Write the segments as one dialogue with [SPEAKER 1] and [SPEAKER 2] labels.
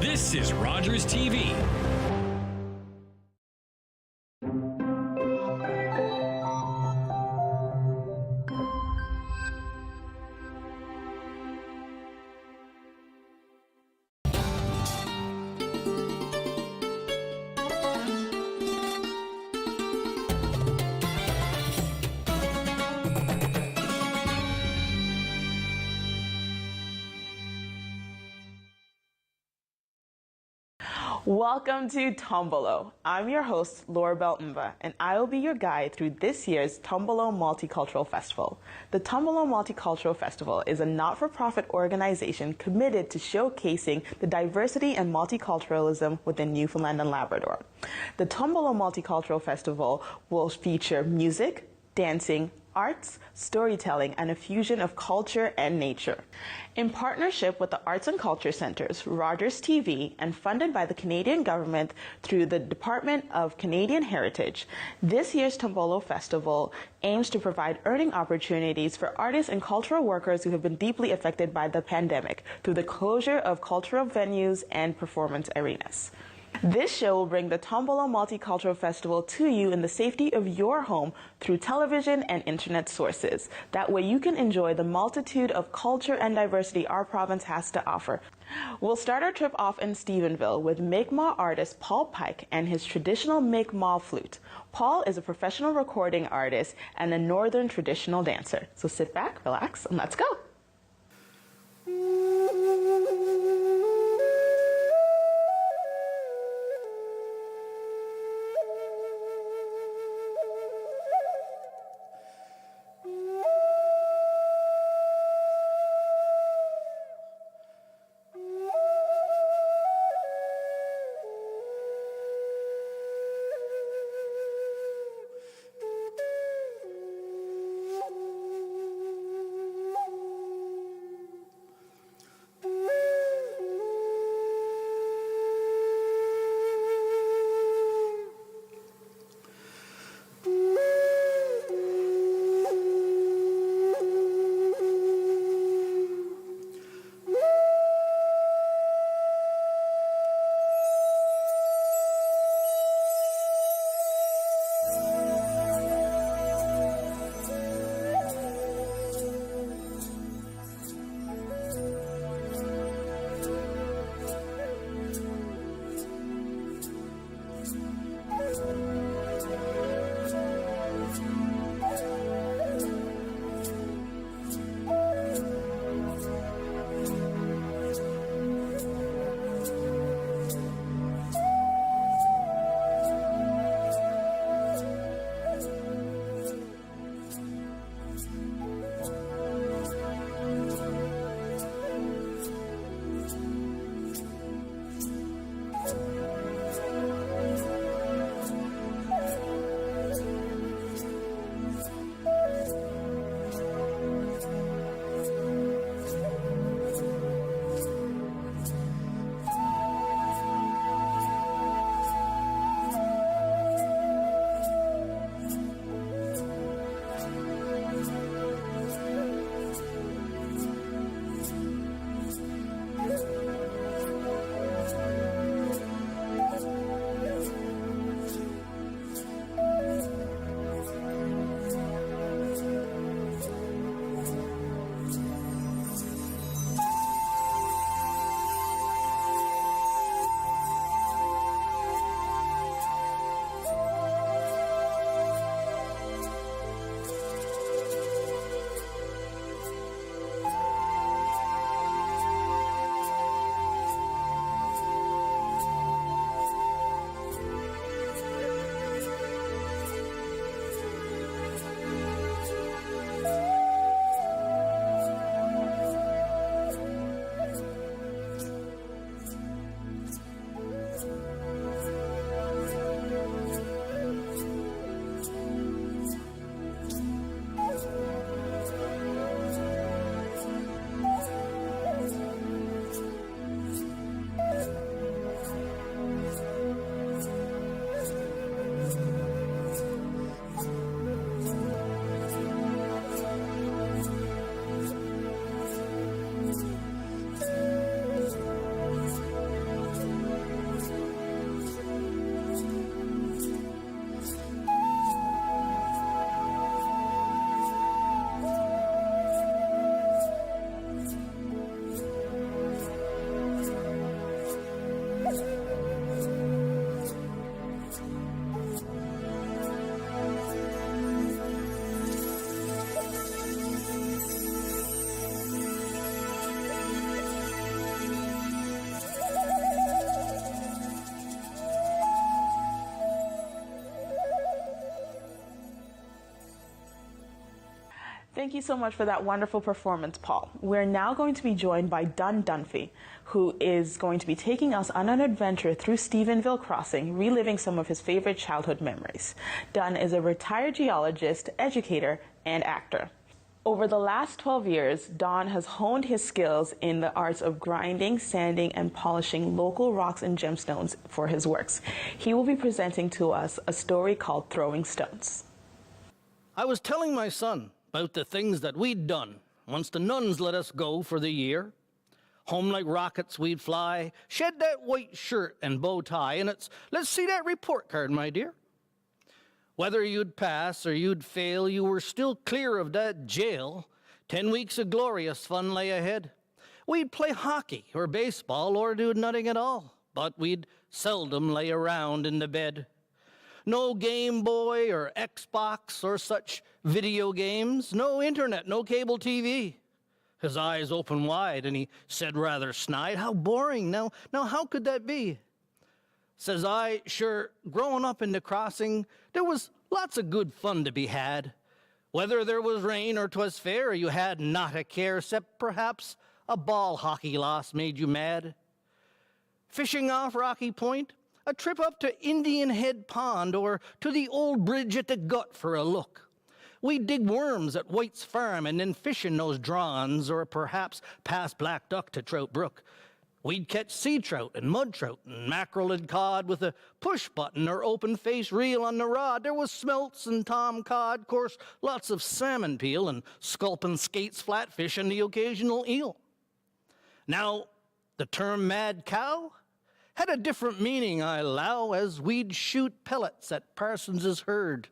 [SPEAKER 1] This is Rogers TV.
[SPEAKER 2] Welcome to Tombolo. I'm your host, Laura Mba, and I will be your guide through this year's Tombolo Multicultural Festival. The Tombolo Multicultural Festival is a not-for-profit organization committed to showcasing the diversity and multiculturalism within Newfoundland and Labrador. The Tombolo Multicultural Festival will feature music, dancing, arts, storytelling, and a fusion of culture and nature. In partnership with the Arts and Culture Centers, Rogers TV, and funded by the Canadian government through the Department of Canadian Heritage, this year's Tombolo Festival aims to provide earning opportunities for artists and cultural workers who have been deeply affected by the pandemic through the closure of cultural venues and performance arenas. This show will bring the Tombolo Multicultural Festival to you in the safety of your home through television and internet sources. That way you can enjoy the multitude of culture and diversity our province has to offer. We'll start our trip off in Stephenville with Mi'kmaq artist Paul Pike and his traditional Mi'kmaq flute. Paul is a professional recording artist and a northern traditional dancer. So sit back, relax, and let's go. Thank you so much for that wonderful performance, Paul. We're now going to be joined by Dun Dunphy, who is going to be taking us on an adventure through Stephenville Crossing, reliving some of his favorite childhood memories. Dun is a retired geologist, educator, and actor. Over the last 12 years, Don has honed his skills in the arts of grinding, sanding, and polishing local rocks and gemstones for his works. He will be presenting to us a story called Throwing Stones.
[SPEAKER 3] I was telling my son about the things that we'd done once the nuns let us go for the year. Home like rockets we'd fly, shed that white shirt and bow tie, and it's, let's see that report card, my dear. Whether you'd pass or you'd fail, you were still clear of that jail. 10 weeks of glorious fun lay ahead. We'd play hockey or baseball or do nothing at all, but we'd seldom lay around in the bed. No Game Boy or Xbox or such video games, no internet, no cable TV. His eyes opened wide and he said rather snide, "How boring, now how could that be?" Says I, "Sure, growing up in the crossing, there was lots of good fun to be had. Whether there was rain or 'twas fair, you had not a care, except perhaps a ball hockey loss made you mad. Fishing off Rocky Point, a trip up to Indian Head Pond, or to the old bridge at the Gut for a look. We'd dig worms at White's Farm and then fish in those drawns, or perhaps pass Black Duck to Trout Brook. We'd catch sea trout and mud trout and mackerel and cod with a push button or open face reel on the rod. There was smelts and tom cod, course, lots of salmon peel and sculpin skates, flatfish, and the occasional eel. Now, the term mad cow had a different meaning, I allow, as we'd shoot pellets at Parsons's herd.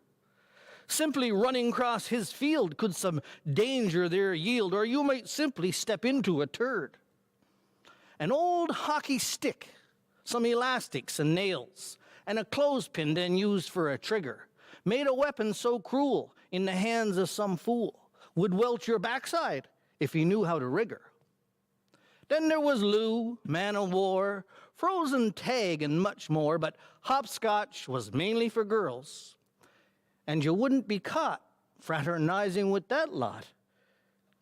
[SPEAKER 3] Simply running across his field could some danger there yield, or you might simply step into a turd. An old hockey stick, some elastics and nails, and a clothespin then used for a trigger, made a weapon so cruel in the hands of some fool, would welt your backside if he knew how to rig her. Then there was Lou, man o' war, frozen tag, and much more, but hopscotch was mainly for girls. And you wouldn't be caught fraternizing with that lot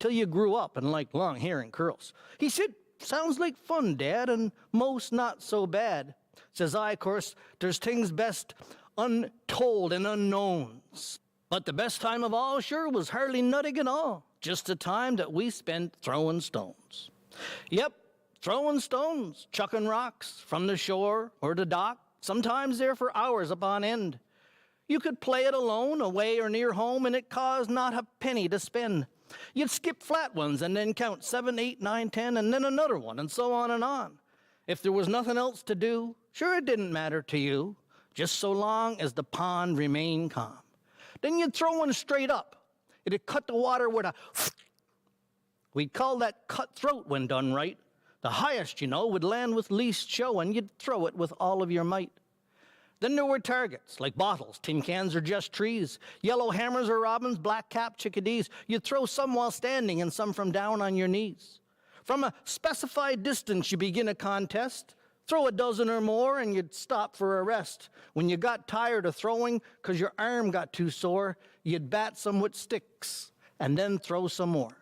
[SPEAKER 3] till you grew up and liked long hair and curls. He said, "Sounds like fun, Dad, and most not so bad." Says I, "Of course, there's things best untold and unknowns. But the best time of all, sure, was hardly nothing at all. Just the time that we spent throwing stones." Yep, throwing stones, chucking rocks from the shore or the dock, sometimes there for hours upon end. You could play it alone, away or near home, and it caused not a penny to spend. You'd skip flat ones and then count 7, 8, 9, 10, and then another one, and so on and on. If there was nothing else to do, sure, it didn't matter to you, just so long as the pond remained calm. Then you'd throw one straight up. It'd cut the water with a we'd call that cutthroat when done right. The highest, you know, would land with least show, and you'd throw it with all of your might. Then there were targets, like bottles, tin cans, or just trees, yellow hammers or robins, black-capped chickadees. You'd throw some while standing and some from down on your knees. From a specified distance, you begin a contest. Throw a dozen or more, and you'd stop for a rest. When you got tired of throwing because your arm got too sore, you'd bat some with sticks and then throw some more.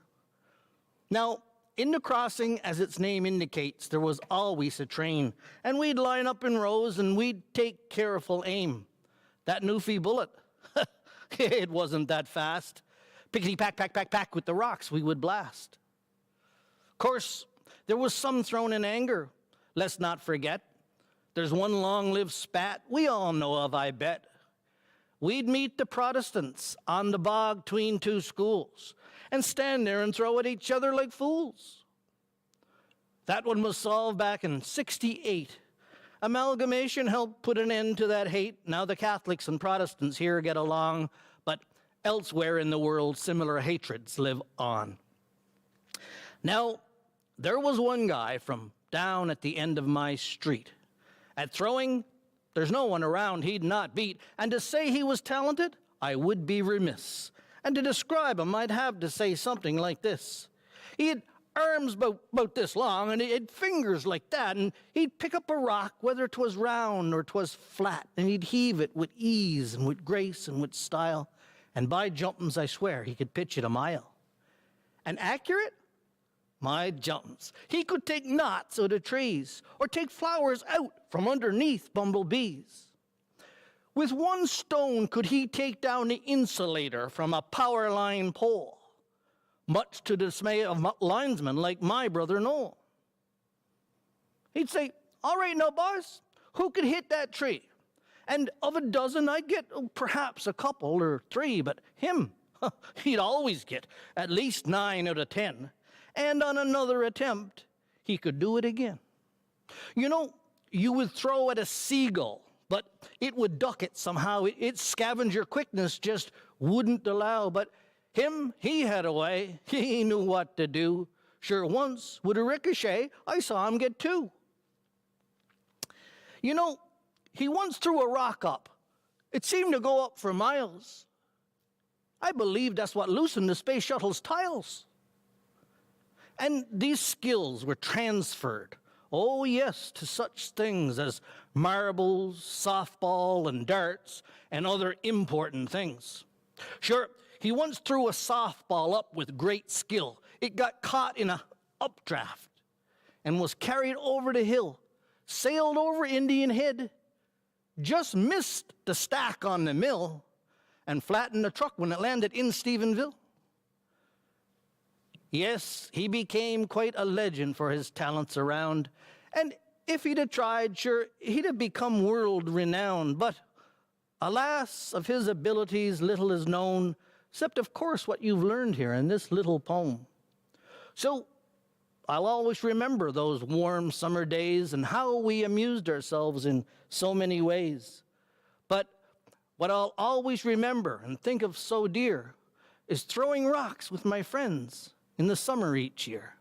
[SPEAKER 3] Now, in the crossing, as its name indicates, there was always a train, and we'd line up in rows and we'd take careful aim. That Newfie bullet, it wasn't that fast. Pickety-pack, pack, pack, pack with the rocks we would blast. Of course, there was some thrown in anger. Let's not forget, there's one long-lived spat we all know of, I bet. We'd meet the Protestants on the bog between two schools and stand there and throw at each other like fools. That one was solved back in '68. Amalgamation helped put an end to that hate. Now the Catholics and Protestants here get along, but elsewhere in the world, similar hatreds live on. Now, there was one guy from down at the end of my street. At throwing, there's no one around he'd not beat, and to say he was talented, I would be remiss. And to describe him, I'd have to say something like this. He had arms about this long, and he had fingers like that, and he'd pick up a rock, whether 'twas round or 'twas flat, and he'd heave it with ease and with grace and with style. And by jumpins, I swear, he could pitch it a mile. And accurate? My jumpins. He could take knots out of trees or take flowers out from underneath bumblebees. With one stone could he take down the insulator from a power line pole, much to the dismay of linesmen like my brother Noel. He'd say, all right now, boss, who could hit that tree? And of a dozen, I'd get perhaps a couple or three, but him, he'd always get at least 9 out of 10. And on another attempt, he could do it again. You know, you would throw at a seagull, but it would duck it somehow. Its scavenger quickness just wouldn't allow. But him, he had a way. He knew what to do. Sure, once, with a ricochet, I saw him get 2. You know, he once threw a rock up. It seemed to go up for miles. I believe that's what loosened the space shuttle's tiles. And these skills were transferred, oh yes, to such things as marbles, softball, and darts, and other important things. Sure, he once threw a softball up with great skill. It got caught in a updraft and was carried over the hill, sailed over Indian Head, just missed the stack on the mill, and flattened the truck when it landed in Stephenville. Yes, he became quite a legend for his talents around, and if he'd have tried, sure, he'd have become world-renowned, but alas, of his abilities little is known, except of course what you've learned here in this little poem. So, I'll always remember those warm summer days and how we amused ourselves in so many ways. But what I'll always remember and think of so dear is throwing rocks with my friends in the summer each year.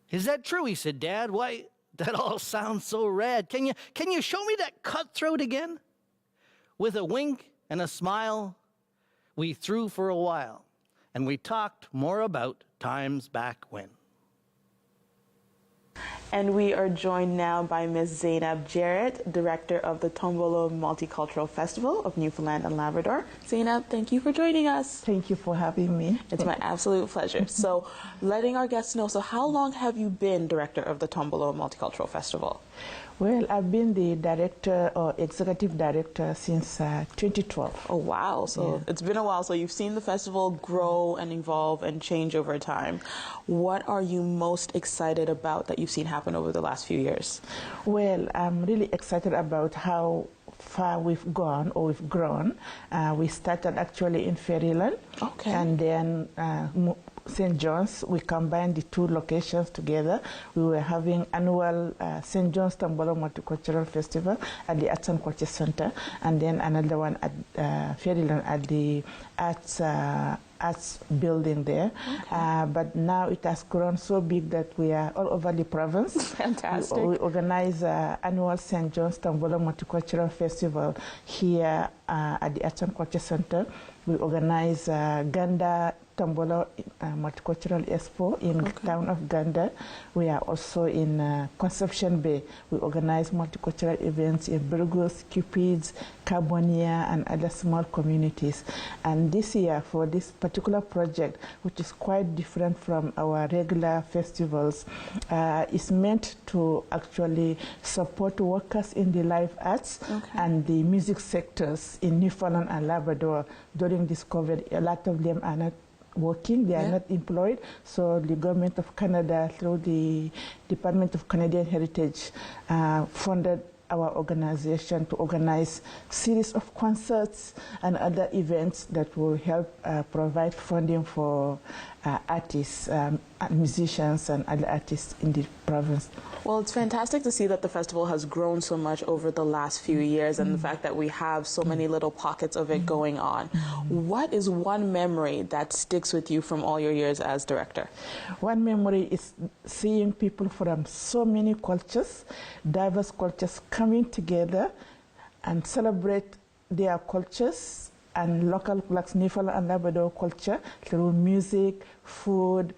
[SPEAKER 3] Is that true? He said, Dad. Why, that all sounds so rad. Can you show me that cutthroat again? With a wink and a smile, we threw for a while, and we talked more about times back when.
[SPEAKER 2] And we are joined now by Ms. Zainab Jarrett, Director of the Tombolo Multicultural Festival of Newfoundland and Labrador. Zainab, thank you for joining us.
[SPEAKER 4] Thank you for having me.
[SPEAKER 2] It's my absolute pleasure. So, letting our guests know, so how long have you been Director of the Tombolo Multicultural Festival?
[SPEAKER 4] Well, I've been the director or executive director since 2012.
[SPEAKER 2] Oh, wow. So It's been a while. So you've seen the festival grow and evolve and change over time. What are you most excited about that you've seen happen over the last few years?
[SPEAKER 4] Well, I'm really excited about how far we've gone or we've grown. We started actually in Fairyland.
[SPEAKER 2] Okay.
[SPEAKER 4] And then St. John's, we combined the 2 locations together. We were having annual St. John's Tombolo Multicultural Festival at the Arts and Culture Center, and then another one at Fairyland at the Arts building there. Okay. But now it has grown so big that we are all over the province.
[SPEAKER 2] Fantastic.
[SPEAKER 4] We organize annual St. John's Tombolo Multicultural Festival here at the Arts and Culture Center. We organize Gander Tombolo Multicultural Expo in town of Gander. We are also in Conception Bay. We organize multicultural events in Burgos, Cupids, Carbonia, and other small communities. And this year, for this particular project, which is quite different from our regular festivals, is meant to actually support workers in the live arts and the music sectors in Newfoundland and Labrador during this COVID. A lot of them are not working, they are not employed, so the government of Canada through the Department of Canadian Heritage funded our organization to organize series of concerts and other events that will help provide funding for artists, musicians and other artists in the province.
[SPEAKER 2] Well, it's fantastic to see that the festival has grown so much over the last few years and the fact that we have so many little pockets of it going on. What is one memory that sticks with you from all your years as director?
[SPEAKER 4] One memory is seeing people from so many cultures, diverse cultures, coming together and celebrate their cultures and local Newfoundland and Labrador culture through music, food,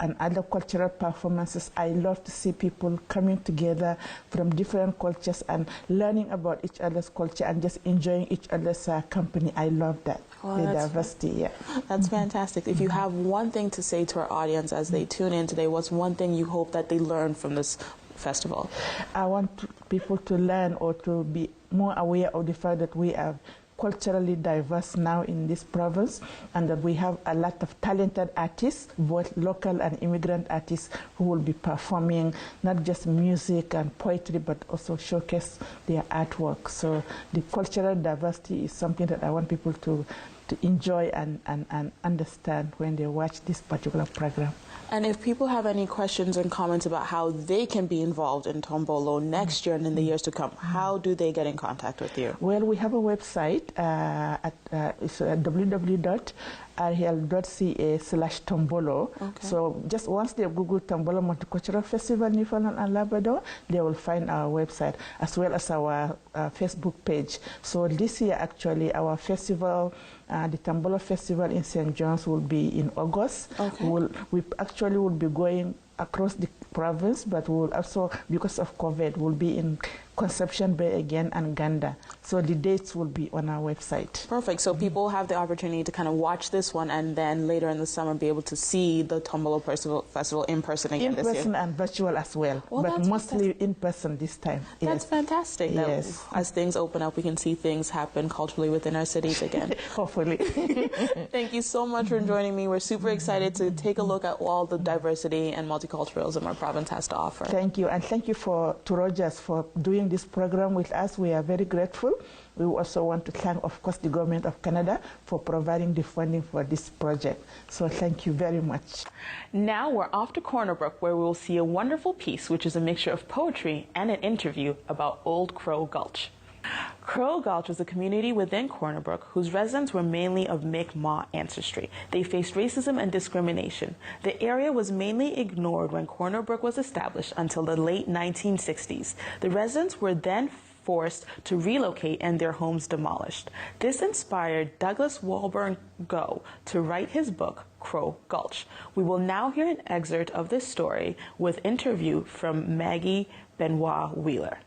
[SPEAKER 4] and other cultural performances. I love to see people coming together from different cultures and learning about each other's culture and just enjoying each other's company. I love that.
[SPEAKER 2] Oh,
[SPEAKER 4] the diversity, yeah.
[SPEAKER 2] That's fantastic. If you have one thing to say to our audience as they tune in today, what's one thing you hope that they learn from this festival?
[SPEAKER 4] I want people to learn or to be more aware of the fact that we are culturally diverse now in this province, and that we have a lot of talented artists, both local and immigrant artists, who will be performing not just music and poetry, but also showcase their artwork. So the cultural diversity is something that I want people to enjoy and understand when they watch this particular program.
[SPEAKER 2] And if people have any questions and comments about how they can be involved in Tombolo next year and in the years to come, how do they get in contact with you?
[SPEAKER 4] Well, we have a website it's www.rl.ca/Tombolo.
[SPEAKER 2] Okay.
[SPEAKER 4] So just once they Google Tombolo Multicultural Festival Newfoundland and Labrador, they will find our website as well as our Facebook page. So this year, actually, our festival, the Tombolo Festival in St. John's, will be in August.
[SPEAKER 2] Okay.
[SPEAKER 4] We actually will be going across the province, but we will also, because of COVID, will be in Conception Bay again and Gander. So the dates will be on our website.
[SPEAKER 2] Perfect. So people have the opportunity to kind of watch this one and then later in the summer be able to see the Tombolo Festival in person again this year.
[SPEAKER 4] In person and virtual as well,
[SPEAKER 2] Well,
[SPEAKER 4] but
[SPEAKER 2] that's
[SPEAKER 4] mostly in person this time.
[SPEAKER 2] That's
[SPEAKER 4] Yes.
[SPEAKER 2] fantastic. That
[SPEAKER 4] Yes.
[SPEAKER 2] as things open up, we can see things happen culturally within our cities again.
[SPEAKER 4] Hopefully.
[SPEAKER 2] Thank you so much for joining me. We're super excited to take a look at all the diversity and multiculturalism our province has to offer.
[SPEAKER 4] Thank you, and thank you to Rogers for doing this program with us. We are very grateful. We also want to thank, of course, the government of Canada for providing the funding for this project. So thank you very much.
[SPEAKER 2] Now we're off to Corner Brook, where we will see a wonderful piece, which is a mixture of poetry and an interview about Old Crow Gulch. Crow Gulch was a community within Corner Brook whose residents were mainly of Mi'kmaq ancestry. They faced racism and discrimination. The area was mainly ignored when Corner Brook was established until the late 1960s. The residents were then forced to relocate and their homes demolished. This inspired Douglas Walburn Go to write his book, Crow Gulch. We will now hear an excerpt of this story with interview from Maggie Benoit Wheeler.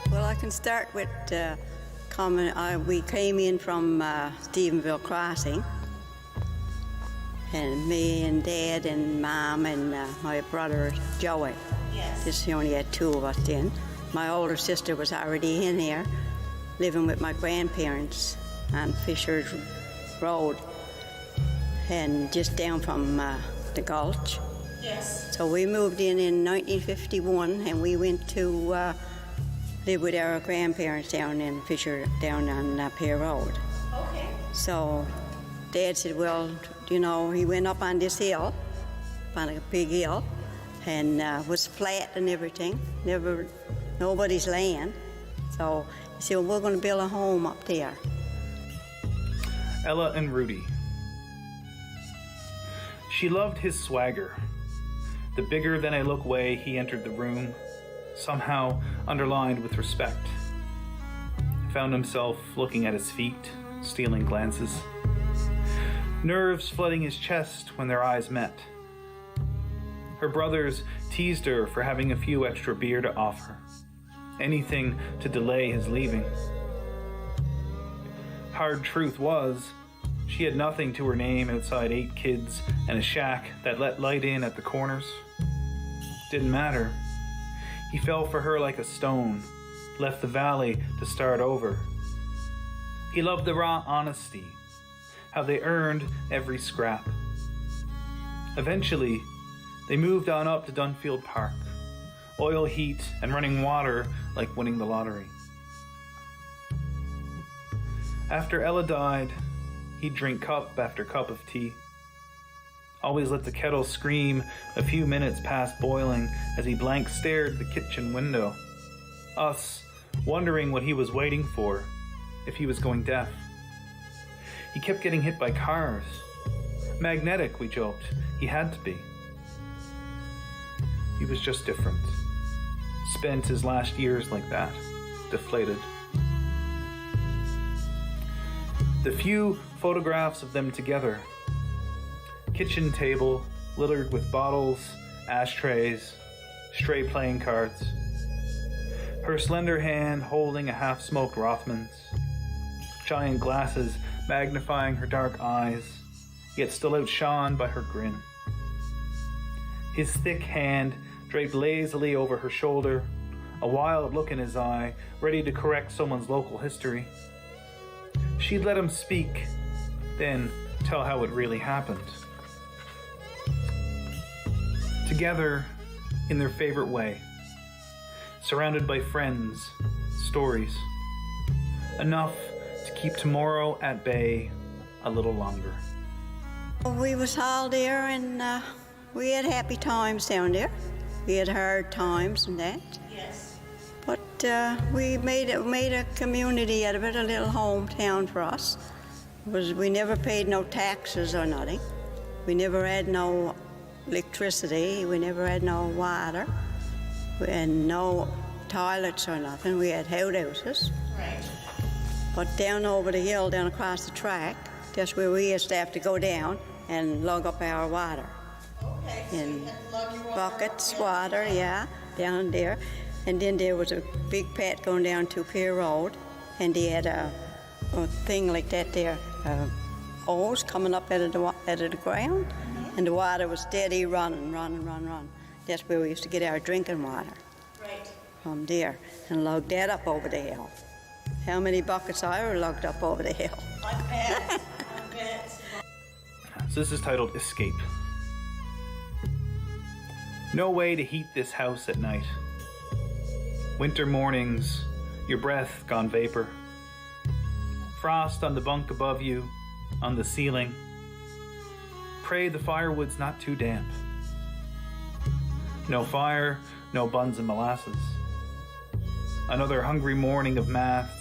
[SPEAKER 5] Well, I can start with we came in from Stephenville Crossing, and me and Dad and Mom and my brother Joey. Yes. Just only had two of us in. My older sister was already in here, living with my grandparents on Fisher's Road, and just down from the Gulch. Yes. So we moved in 1951, and we went to live with our grandparents down in Fisher, down on Pier Road. Okay. So Dad said, well, you know, he went up on this hill, on a big hill, and was flat and everything, nobody's land. So he said, well, we're going to build a home up there.
[SPEAKER 6] Ella and Rudy. She loved his swagger. The bigger-than-I-look way he entered the room, somehow underlined with respect. He found himself looking at his feet, stealing glances. Nerves flooding his chest when their eyes met. Her brothers teased her for having a few extra beer to offer. Anything to delay his leaving. Hard truth was, she had nothing to her name outside 8 kids and a shack that let light in at the corners. Didn't matter. He fell for her like a stone, left the valley to start over. He loved the raw honesty, how they earned every scrap. Eventually, they moved on up to Dunfield Park, oil heat and running water like winning the lottery. After Ella died, he'd drink cup after cup of tea. Always let the kettle scream a few minutes past boiling as he blank stared the kitchen window. Us wondering what he was waiting for, if he was going deaf. He kept getting hit by cars. Magnetic, we joked. He had to be. He was just different. Spent his last years like that, deflated. The few photographs of them together, kitchen table littered with bottles, ashtrays, stray playing cards, her slender hand holding a half-smoked Rothmans, giant glasses magnifying her dark eyes, yet still outshone by her grin. His thick hand draped lazily over her shoulder, a wild look in his eye, ready to correct someone's local history. She'd let him speak, then tell how it really happened. Together, in their favorite way, surrounded by friends, stories, enough to keep tomorrow at bay a little longer.
[SPEAKER 5] We was all there, and we had happy times down there. We had hard times and that.
[SPEAKER 2] Yes.
[SPEAKER 5] But we made a community out of it, a little hometown for us. We never paid no taxes or nothing. We never had no electricity. We never had no water. We had no toilets or nothing. We had outhouses.
[SPEAKER 2] Right.
[SPEAKER 5] But down over the hill, down across the track, that's where we used to have to go down and lug up our water.
[SPEAKER 2] Okay.
[SPEAKER 5] In buckets, water, yeah, down there. And then there was a big path going down to Pier Road, and they had a thing like that there, hose coming up out of the ground, and the water was steady running. That's where we used to get our drinking water.
[SPEAKER 2] Right.
[SPEAKER 5] From there, and lug that up over the hill. How many buckets I ever lugged up over the hill?
[SPEAKER 2] I bet. I bet.
[SPEAKER 6] So this is titled Escape. No way to heat this house at night. Winter mornings, your breath gone vapor. Frost on the bunk above you, on the ceiling. Pray the firewood's not too damp. No fire, no buns and molasses. Another hungry morning of maths,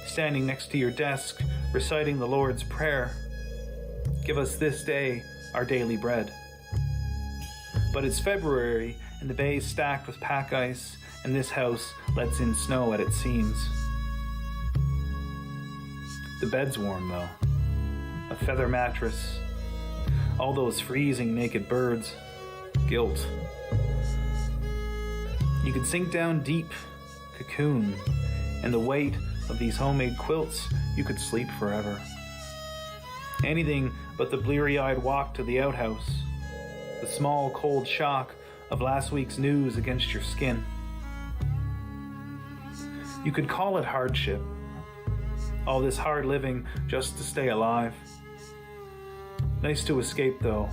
[SPEAKER 6] standing next to your desk, reciting the Lord's Prayer. Give us this day our daily bread. But it's February, and the bay's stacked with pack ice, and this house lets in snow at its seams. The bed's warm, though. A feather mattress. All those freezing naked birds. Guilt. You could sink down deep, cocoon, and the weight of these homemade quilts, you could sleep forever. Anything but the bleary-eyed walk to the outhouse. The small, cold shock of last week's news against your skin. You could call it hardship. All this hard living just to stay alive. Nice to escape, though,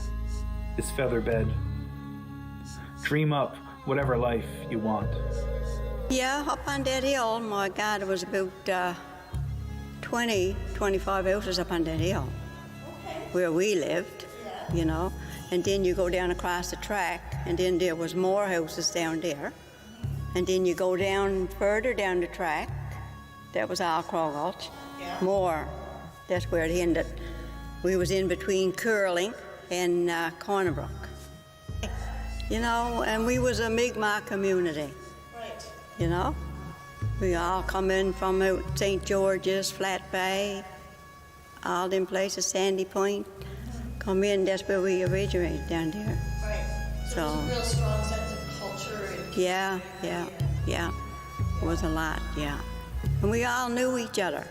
[SPEAKER 6] this feather bed. Dream up whatever life you want.
[SPEAKER 5] Yeah, up on that hill, my God, it was about 25 houses up on that hill.
[SPEAKER 2] Okay.
[SPEAKER 5] Where we lived, you know. And then you go down across the track, and then there was more houses down there. And then you go down further down the track, that was all Crow Gulch.
[SPEAKER 2] Yeah.
[SPEAKER 5] More, that's where it ended. We was in between Curling and Cornerbrook. You know, and we was a Mi'kmaq community.
[SPEAKER 2] Right.
[SPEAKER 5] You know, we all come in from out St. George's, Flat Bay, all them places, Sandy Point. Come in, that's where we originated down there.
[SPEAKER 2] Right.
[SPEAKER 5] So-
[SPEAKER 2] there's a real strong sense of culture. And
[SPEAKER 5] Yeah. It was a lot, yeah. And we all knew each other.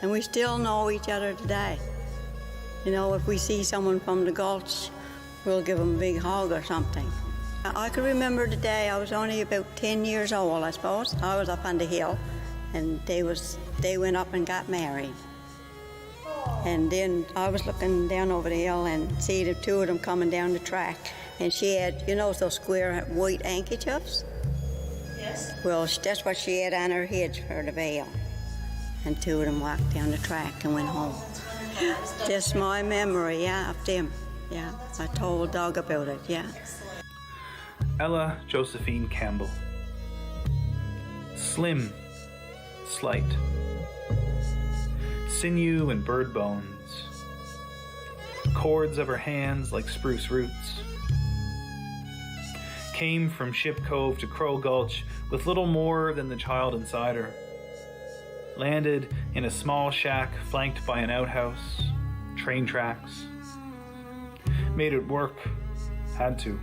[SPEAKER 5] And we still know each other today. You know, if we see someone from the Gulch, we'll give them a big hug or something. I can remember the day, I was only about 10 years old, I suppose. I was up on the hill, and they went up and got married. And then I was looking down over the hill and see the two of them coming down the track. And she had, you know, those square white handkerchiefs?
[SPEAKER 2] Yes.
[SPEAKER 5] Well, that's what she had on her head for the veil. And two of them walked down the track and went home. That's my memory, yeah, of them. Yeah, I told Doug about it, yeah.
[SPEAKER 6] Ella Josephine Campbell. Slim, slight. Sinew and bird bones. Cords of her hands like spruce roots. came from Ship Cove to Crow Gulch with little more than the child inside her. Landed in a small shack flanked by an outhouse, train tracks. Made it work. Had to.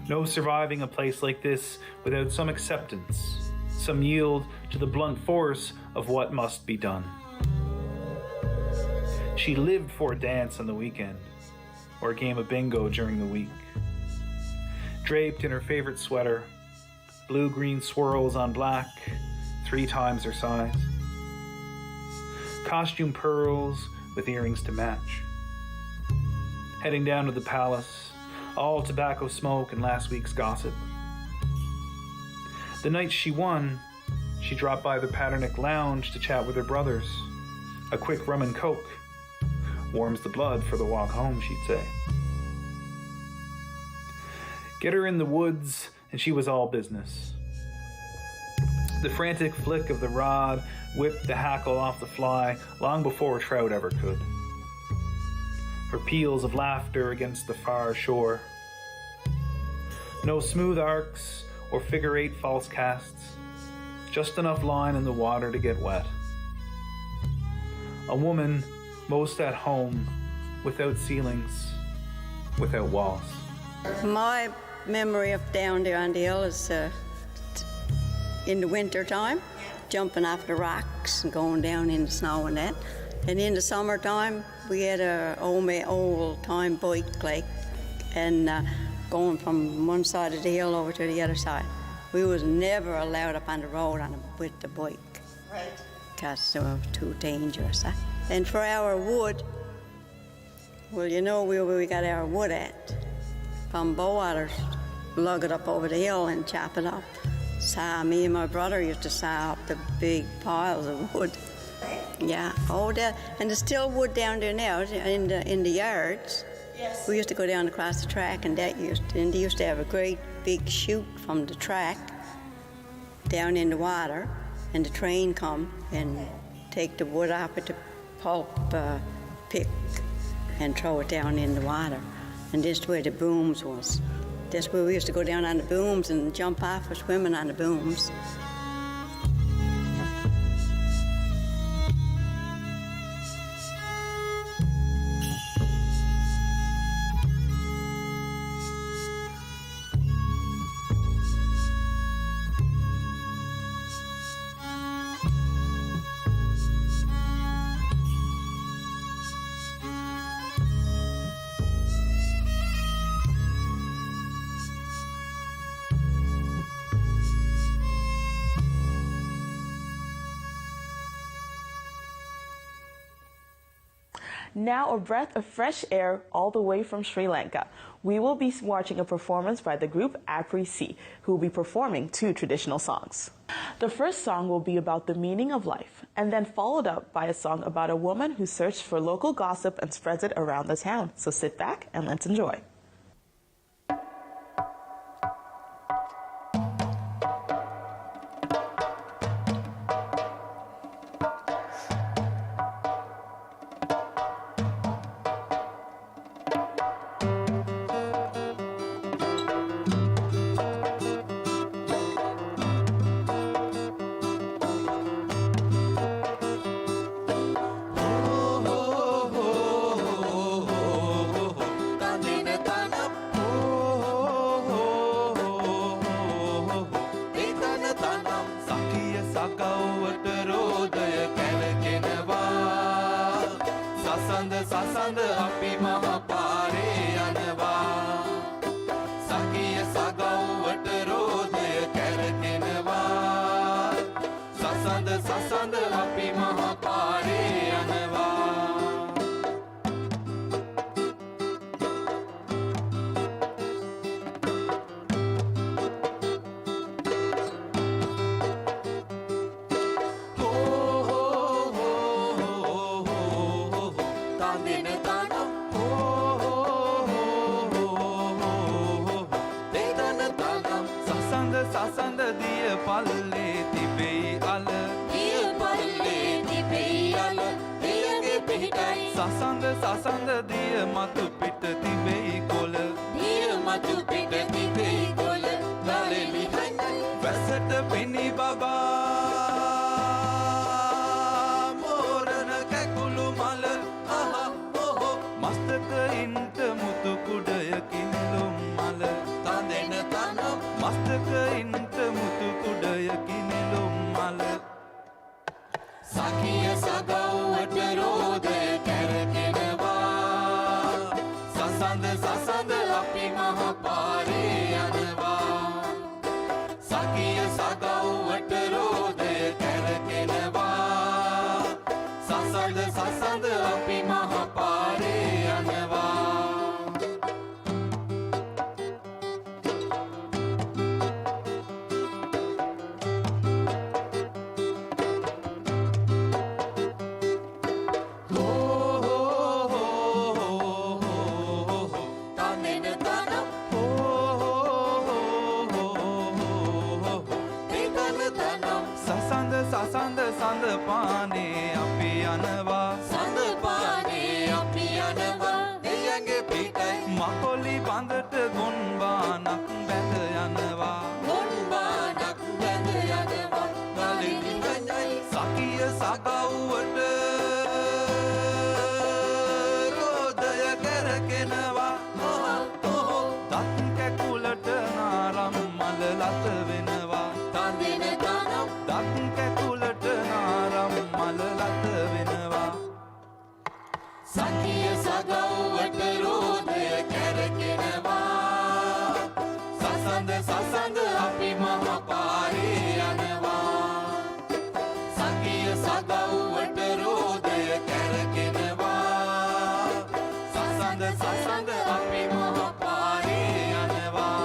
[SPEAKER 6] No surviving a place like this without some acceptance, some yield to the blunt force of what must be done. She lived for a dance on the weekend, or a game of bingo during the week. Draped in her favorite sweater, blue-green swirls on black, 3 times her size. Costume pearls with earrings to match. Heading down to the palace, all tobacco smoke and last week's gossip. The night she won, she dropped by the Paternick Lounge to chat with her brothers. A quick rum and coke. Warms the blood for the walk home, she'd say. Get her in the woods, and she was all business. The frantic flick of the rod whipped the hackle off the fly long before a trout ever could. Her peals of laughter against the far shore. No smooth arcs or figure-8 false casts, just enough line in the water to get wet. A woman most at home, without ceilings, without walls.
[SPEAKER 5] My memory of down there on the hill is in the winter time, jumping off the rocks and going down in the snow and that. And in the summertime, we had a old-time bike, like, and going from one side of the hill over to the other side. We was never allowed up on the road with the bike. Right. Because they were too dangerous. And for our wood, well, you know where we got our wood at? From Bowaters, lug it up over the hill and chop it up. So me and my brother used to saw up the big piles of wood. Yeah, and there's still wood down there now in the yards. Yes. We used to go down across the track, and they used to have a great big chute from the track down in the water, and the train come and take the wood off with the pulp pick and throw it down in the water. And this is where the booms was. That's where we used to go down on the booms and jump off for swimming on the booms.
[SPEAKER 2] Now a breath of fresh air all the way from Sri Lanka. We will be watching a performance by the group Apri C, who will be performing 2 traditional songs. The first song will be about the meaning of life, and then followed up by a song about a woman who searched for local gossip and spreads it around the town. So sit back and let's enjoy.
[SPEAKER 7] සසඳ දිය මතු පිට තිබෙයි කොළ දිය මතු පිට තිබෙයි ගොල ගලෙලි හයි වැසට පිණි බබා මෝරණ කැකුළු මල අහ ඔහො මස්තක ඉන්ට මුතු කුඩයකින් ලොම් මල තඳෙන තනම් මස්තක ඉන්ට මුතු කුඩයකින් ලොම් මල සකිය සගව්වට රෝදය කැරකෙනවා සසඳ සසඳ අපි මහ පාරේ යනවා සකිය සගව්වට රෝදය කැරකෙනවා සසඳ සසඳ අපි මහ පාරේ යනවා සසඳ සඳ පානේ අපි යනවා සඳ පානේ අපි යනවා දෙයගේ පිටයි මකොලි බඳට ගොන්බානක් බැඳ යනවා ගොන්බානක් බැඳ යනවා ගලිනි ගඤ්ඤයි සකිය සගව්වට රෝදය කරගෙනවා ඔහො තත් කැකුලට නාරම් මල ලත වෙනවා තඳින තනම් දත් කැකුලට නාරම් මල ලත වෙනවා සකිය සගව්වට රෝදය කැරකෙනවා සසඳ සසඳ අපි මහ පාරේ යනවා සකිය සගව්වට රෝදය කැරකෙනවා සසඳ සසඳ අපි මහ පාරේ යනවා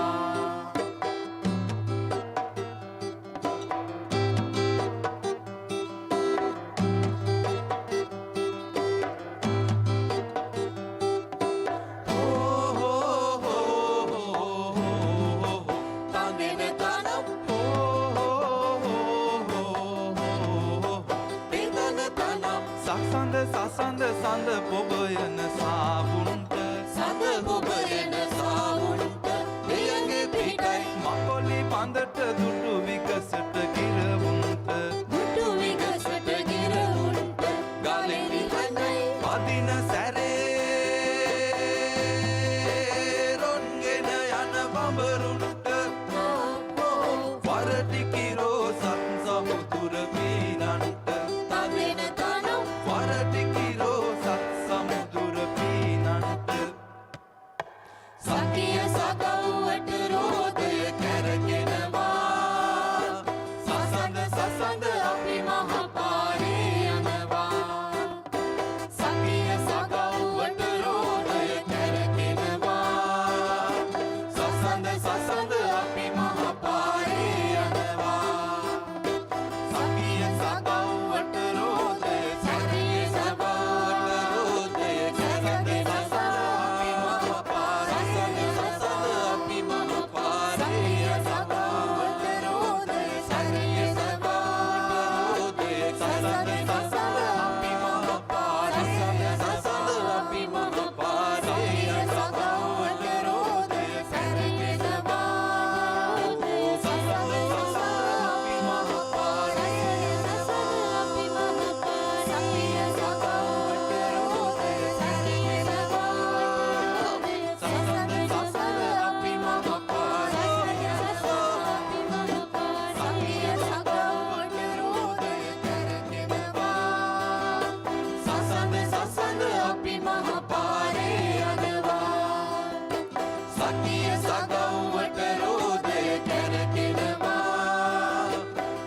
[SPEAKER 7] සසඳ සඳ පොබයන සාබුන්ට සඳ පොබයන සාබුන්ට දෙයගේ පිටයි මකොලි පඳට දුටු විගසට ගිරවුන්ට දුටු විගසට ගිරවුන්ට ගලෙලි හනයි පදින සැරේ රොන්ගෙන යන බඹරුන්ට වරටි කිරෝ සත් සමුදුර පීනන්ට තදින තනම් වරටි කිරෝ සත් සමුදුර පීනන්ට සකිය සගව්වට රෝදය කැරගෙනවා සසඳ සසඳ අපි මහ පාරේ යනවා සකිය සගව්වට රෝදය කැරගෙනවා සසඳ සසඳ අපි මහ පාරේ යනවා සකිය සගව්වට රෝදය සකිය සගව්වට රෝදය කැරගෙනවා අපි මහ පාරේ සසඳ අපි මහ පාරේ සගව්වට රෝදය සකිය සගව්වට රෝදය සසඳ සසඳ අපි මහ පාරේ සසඳ අපි මහ පාරේ සගව්වට රෝදය කැරගෙනවා සසඳ සසඳ අපි මහ පාරේ සසඳ අපි මහ පාරේ සකිය සගව්වට රෝදය කැරගෙනවා සසඳ සසඳ අපි මහ පාරේ සසඳ අපි මහ පාරේ සකිය සගව්වට රෝදය කැරගෙනවා සසඳ සසඳ අපි මහ පාරේ යනවා සකිය සගව්වට රෝදය කැරගෙනවා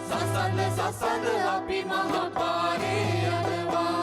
[SPEAKER 7] සසඳ සසඳ අපි මහ පාරේ යනවා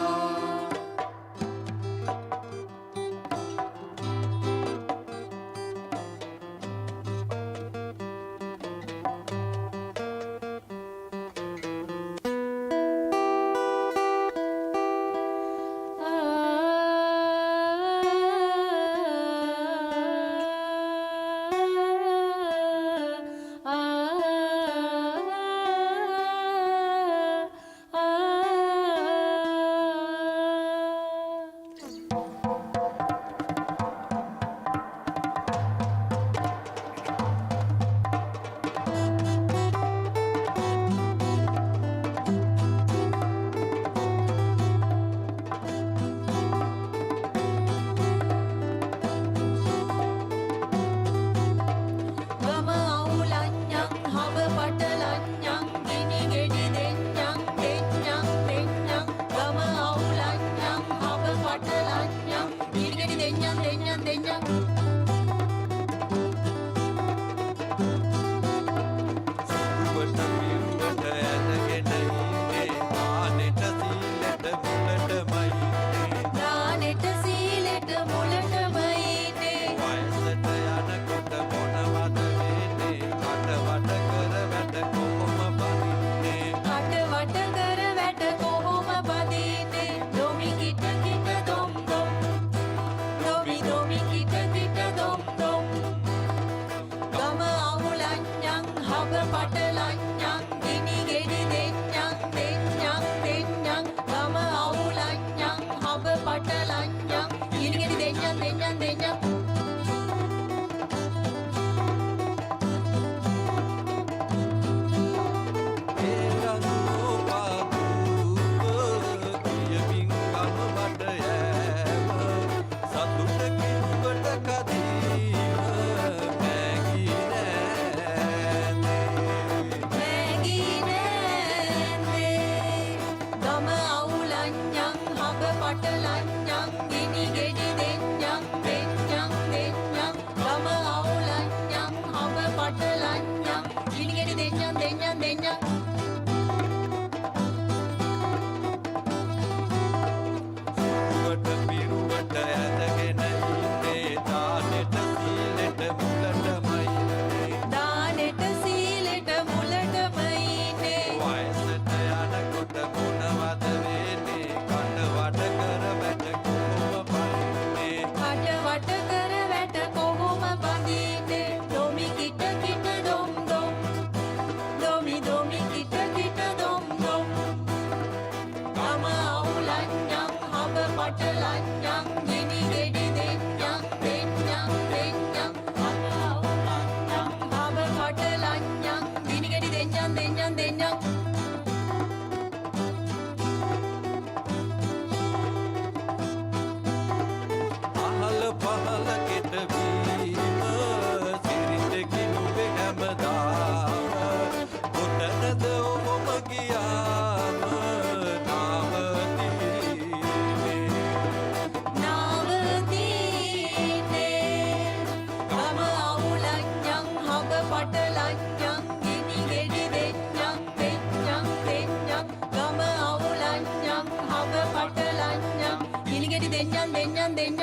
[SPEAKER 7] ගෙන්න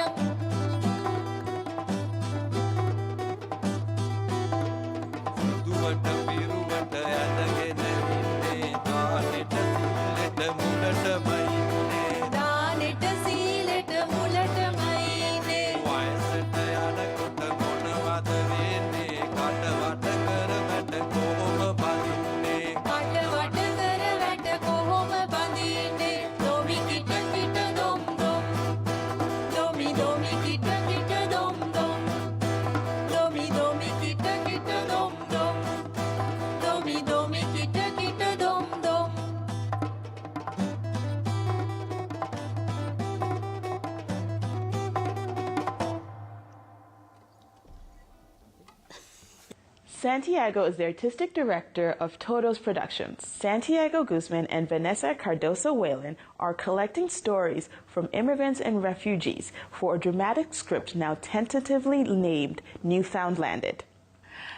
[SPEAKER 8] දුවට පිරුවට යදගෙන ඉන්නේ දානෙට සීලෙට මුලටමයි ඉන්නේ
[SPEAKER 7] දානෙට සීලෙට මුලටමයි ඉන්නේ
[SPEAKER 8] වයසට යනකොට මොනවද වෙන්නේ කට වට කර වැට කොහොම බඳින්නේ
[SPEAKER 7] කට වට කර වැට කොහොම බඳින්නේ දොමි කිට කිට දොම් දොම් දොමි දොමි කිට කිට දොම් දොම් දොමි දොමි කිට කිට දොම් දොම් දොමි දොමි කිට කිට දොම් දොම්
[SPEAKER 2] Santiago is the artistic director of Todos Productions. Santiago Guzman and Vanessa Cardoso Whalen are collecting stories from immigrants and refugees for a dramatic script now tentatively named Newfoundlanded.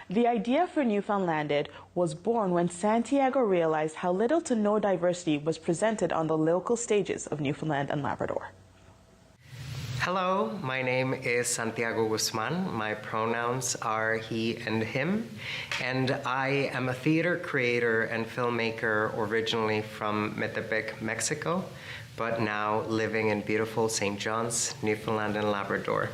[SPEAKER 2] The idea for Newfoundlanded was born when Santiago realized how little to no diversity was presented on the local stages of Newfoundland and Labrador.
[SPEAKER 9] Hello, my name is Santiago Guzman. My pronouns are he and him, and I am a theater creator and filmmaker originally from Metepec, Mexico, but now living in beautiful St. John's, Newfoundland and Labrador.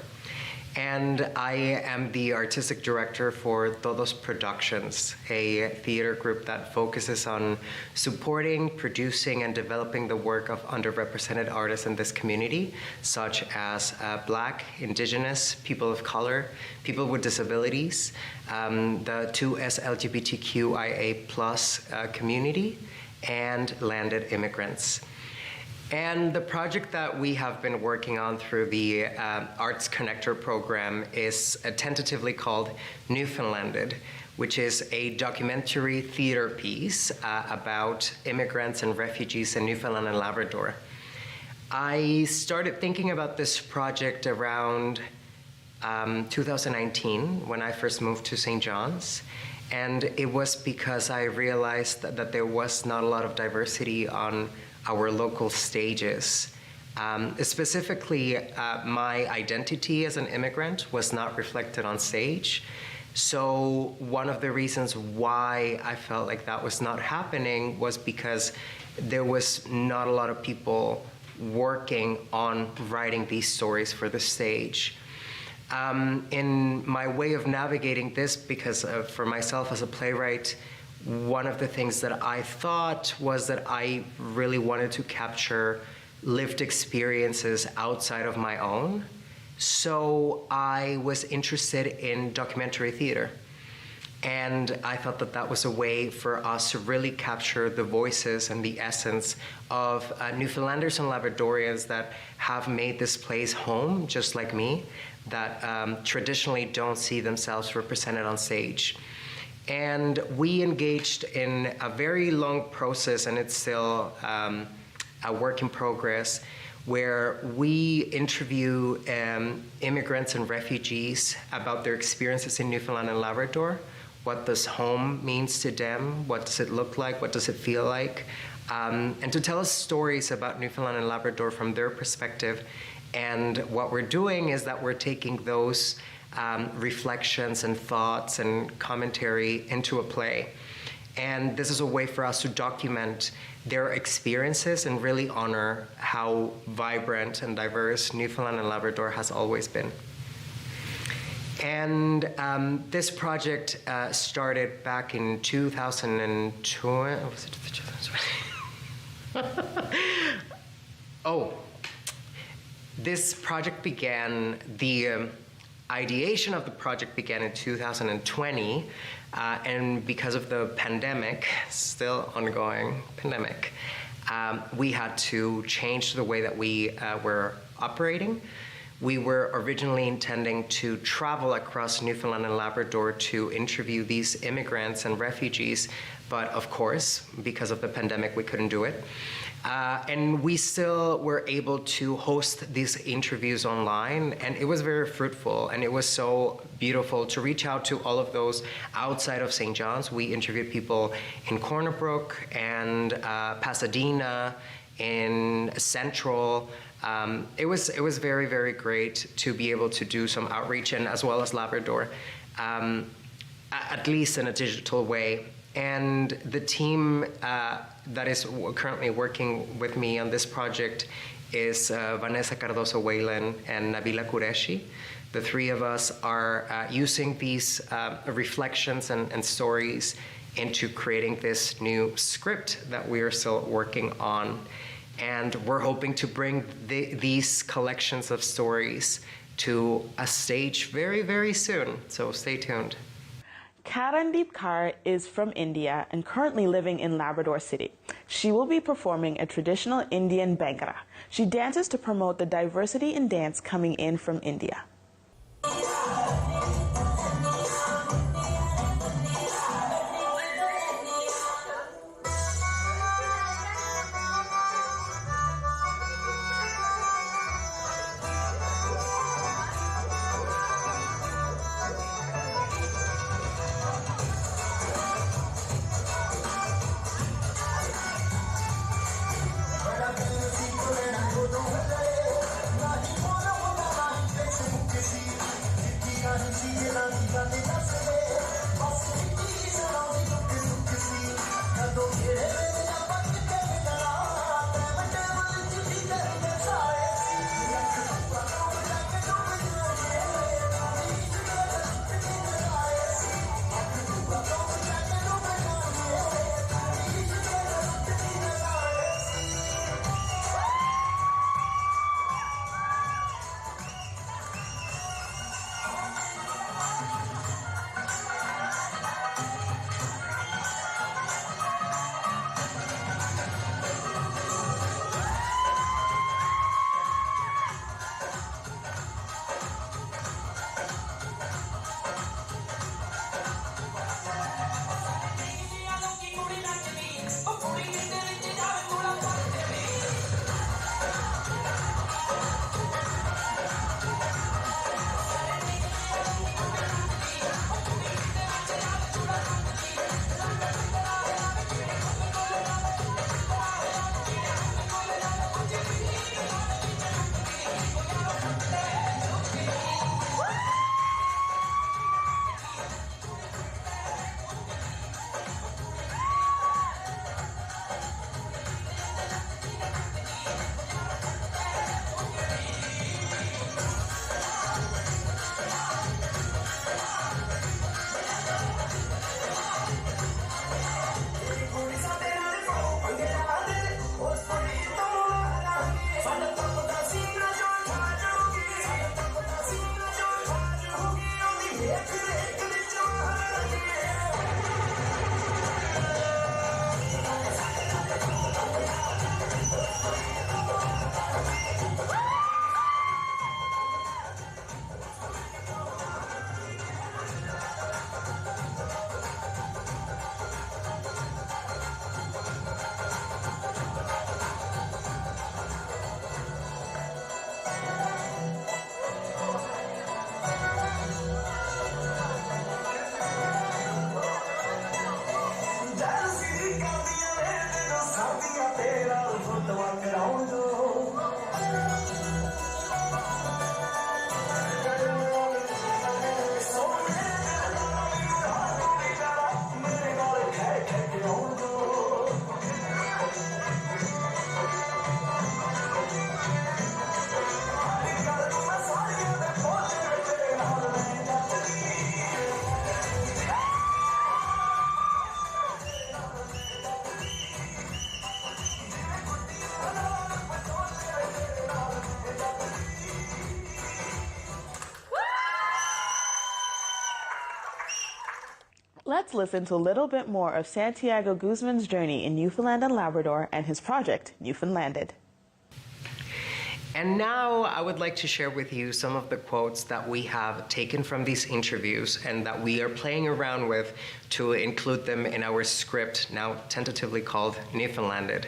[SPEAKER 9] And I am the artistic director for Todos Productions, a theater group that focuses on supporting, producing, and developing the work of underrepresented artists in this community, such as Black, Indigenous, people of color, people with disabilities, the 2S LGBTQIA+ community, and landed immigrants. And the project that we have been working on through the Arts Connector program is tentatively called Newfoundlanded, which is a documentary theater piece about immigrants and refugees in Newfoundland and Labrador. I started thinking about this project around 2019 when I first moved to St. John's. And it was because I realized that there was not a lot of diversity on our local stages. Specifically, my identity as an immigrant was not reflected on stage. So one of the reasons why I felt like that was not happening was because there was not a lot of people working on writing these stories for the stage. In my way of navigating this, because for myself as a playwright, one of the things that I thought was that I really wanted to capture lived experiences outside of my own. So I was interested in documentary theater. And I thought that that was a way for us to really capture the voices and the essence of Newfoundlanders and Labradorians that have made this place home, just like me, that traditionally don't see themselves represented on stage. And we engaged in a very long process, and it's still a work in progress, where we interview immigrants and refugees about their experiences in Newfoundland and Labrador. What does home means to them? What does it look like? What does it feel like? And to tell us stories about Newfoundland and Labrador from their perspective. And what we're doing is that we're taking those reflections and thoughts and commentary into a play. And this is a way for us to document their experiences and really honor how vibrant and diverse Newfoundland and Labrador has always been. And this project started back in 2002. Was it 2020? Oh. This project began, the ideation of the project began in 2020, and because of the pandemic, still ongoing pandemic, we had to change the way that we were operating. We were originally intending to travel across Newfoundland and Labrador to interview these immigrants and refugees, but of course, because of the pandemic, we couldn't do it. And we still were able to host these interviews online, and it was very fruitful, and it was so beautiful to reach out to all of those outside of St. John's. We interviewed people in Corner Brook and Pasadena, in Central, It was very, very great to be able to do some outreach, and as well as Labrador, at least in a digital way. And the team that is currently working with me on this project is Vanessa Cardoso Whalen and Nabila Qureshi. The three of us are using these reflections and stories into creating this new script that we are still working on. And we're hoping to bring these collections of stories to a stage very, very soon. So stay tuned.
[SPEAKER 2] Karandeep Kaur is from India and currently living in Labrador City. She will be performing a traditional Indian Bhangra. She dances to promote the diversity in dance coming in from India. Let's listen to a little bit more of Santiago Guzman's journey in Newfoundland and Labrador and his project, Newfoundlanded.
[SPEAKER 9] And now I would like to share with you some of the quotes that we have taken from these interviews and that we are playing around with to include them in our script, now tentatively called Newfoundlanded.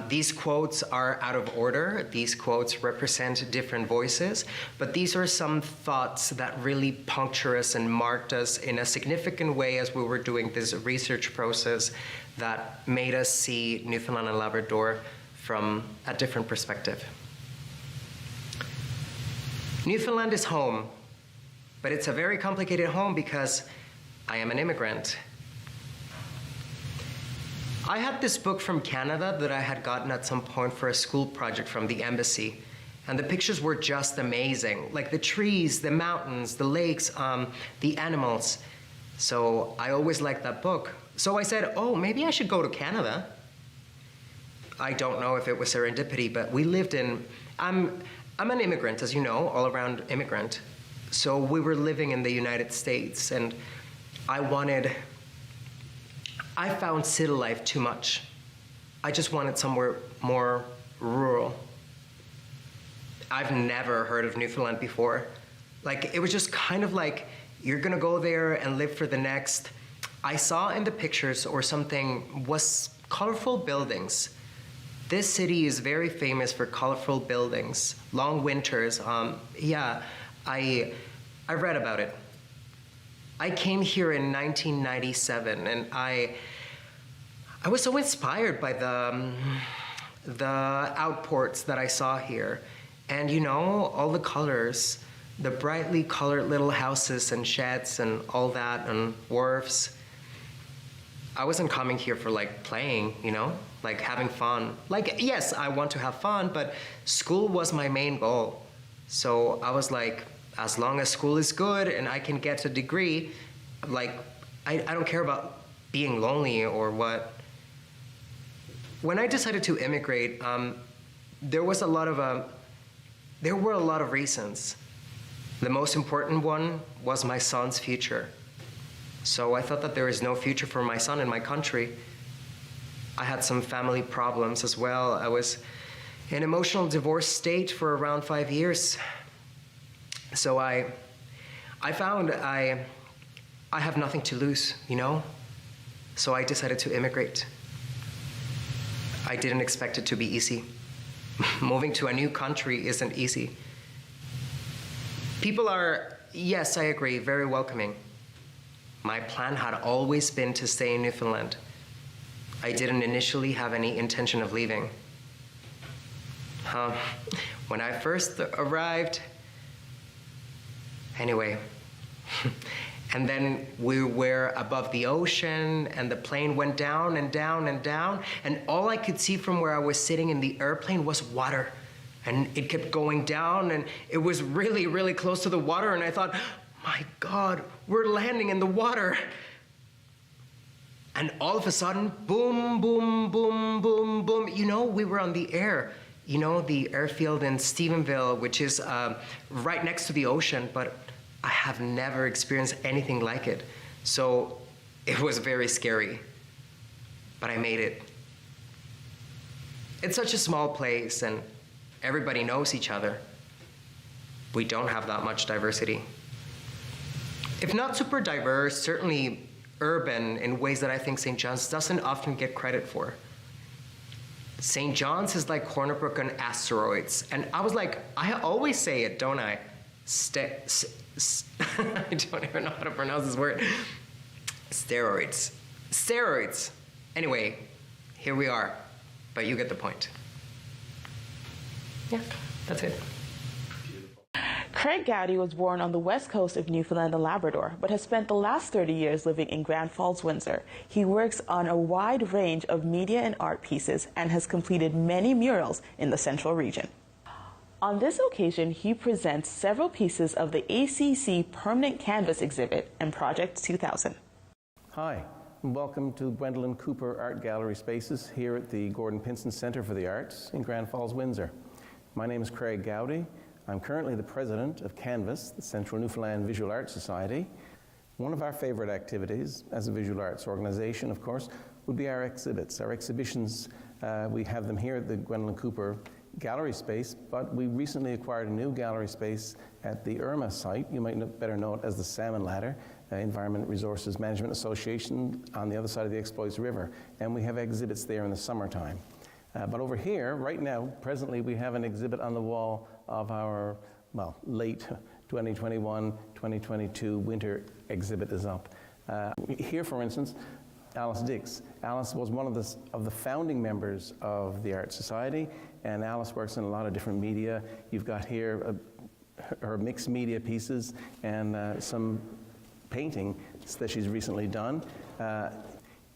[SPEAKER 9] These quotes are out of order. These quotes represent different voices, but these are some thoughts that really puncture us and marked us in a significant way as we were doing this research process that made us see Newfoundland and Labrador from a different perspective. Newfoundland is home, but it's a very complicated home because I am an immigrant. I had this book from Canada that I had gotten at some point for a school project from the embassy, and the pictures were just amazing, like the trees, the mountains, the lakes, the animals. So I always liked that book. So I said, oh, maybe I should go to Canada. I don't know if it was serendipity, but we lived in, I'm an immigrant, as you know, all around immigrant. So we were living in the United States, and I found city life too much. I just wanted somewhere more rural. I've never heard of Newfoundland before. Like, it was just kind of like, you're gonna go there and live for the next. I saw in the pictures or something was colorful buildings. This city is very famous for colorful buildings, long winters. Yeah, I read about it. I came here in 1997, and I was so inspired by the outports that I saw here. And you know, all the colors, the brightly colored little houses and sheds and all that, and wharfs. I wasn't coming here for like playing, you know, like having fun. Like, yes, I want to have fun, but school was my main goal. So I was like, as long as school is good and I can get a degree, like, I don't care about being lonely or what. When I decided to immigrate, there were a lot of reasons. The most important one was my son's future. So I thought that there is no future for my son in my country. I had some family problems as well. I was in emotional divorce state for around 5 years. So I found I have nothing to lose, you know? So I decided to immigrate. I didn't expect it to be easy. Moving to a new country isn't easy. People are, yes, I agree, very welcoming. My plan had always been to stay in Newfoundland. I didn't initially have any intention of leaving. When I first arrived, anyway, and then we were above the ocean, and the plane went down and down and down, and all I could see from where I was sitting in the airplane was water. And it kept going down, and it was really, really close to the water, and I thought, my God, we're landing in the water. And all of a sudden, boom, boom, boom, boom, boom. You know, we were on the air. You know, the airfield in Stephenville, which is right next to the ocean, but I have never experienced anything like it. So it was very scary, but I made it. It's such a small place, and everybody knows each other. We don't have that much diversity. If not super diverse, certainly urban in ways that I think St. John's doesn't often get credit for. St. John's is like Hornibrook on asteroids. And I was like, I always say it, don't I? I don't even know how to pronounce this word. Steroids. Steroids. Anyway, here we are. But you get the point. Yeah, that's it.
[SPEAKER 2] Craig Gowdy was born on the west coast of Newfoundland and Labrador, but has spent the last 30 years living in Grand Falls, Windsor. He works on a wide range of media and art pieces and has completed many murals in the central region. On this occasion, he presents several pieces of the ACC Permanent Canvas exhibit and Project 2000.
[SPEAKER 10] Hi, and welcome to Gwendolyn Cooper Art Gallery Spaces here at the Gordon Pinson Center for the Arts in Grand Falls, Windsor. My name is Craig Gowdy. I'm currently the president of Canvas, the Central Newfoundland Visual Arts Society. One of our favorite activities as a visual arts organization, of course, would be our exhibits. Our exhibitions, we have them here at the Gwendolyn Cooper Gallery Space, but we recently acquired a new gallery space at the IRMA site. You might better know it as the Salmon Ladder, Environment Resources Management Association on the other side of the Exploits River. And we have exhibits there in the summertime. But over here, right now, presently, we have an exhibit on the wall of our, well, late 2021, 2022 winter exhibit is up. Here, for instance, Alice Dix. Alice was one of the founding members of the Art Society, and Alice works in a lot of different media. You've got here her mixed media pieces and some painting that she's recently done.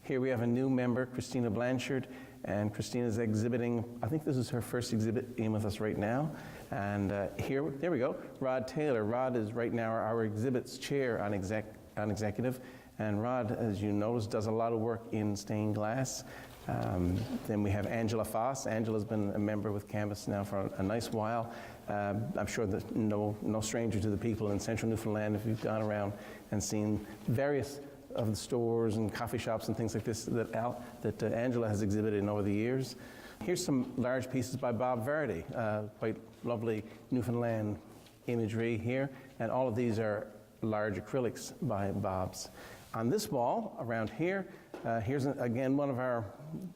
[SPEAKER 10] Here we have a new member, Christina Blanchard, and Christina's exhibiting, I think this is her first exhibit in with us right now. And there we go, Rod Taylor. Rod is right now our exhibits chair on executive. And Rod, as you notice, does a lot of work in stained glass. Then we have Angela Foss. Angela's been a member with Canvas now for a nice while. I'm sure that no stranger to the people in central Newfoundland if you've gone around and seen various of the stores and coffee shops and things like this that Angela has exhibited in over the years. Here's some large pieces by Bob Vardy, quite lovely Newfoundland imagery here, and all of these are large acrylics by Bob's. On this wall, around here, here's again one of our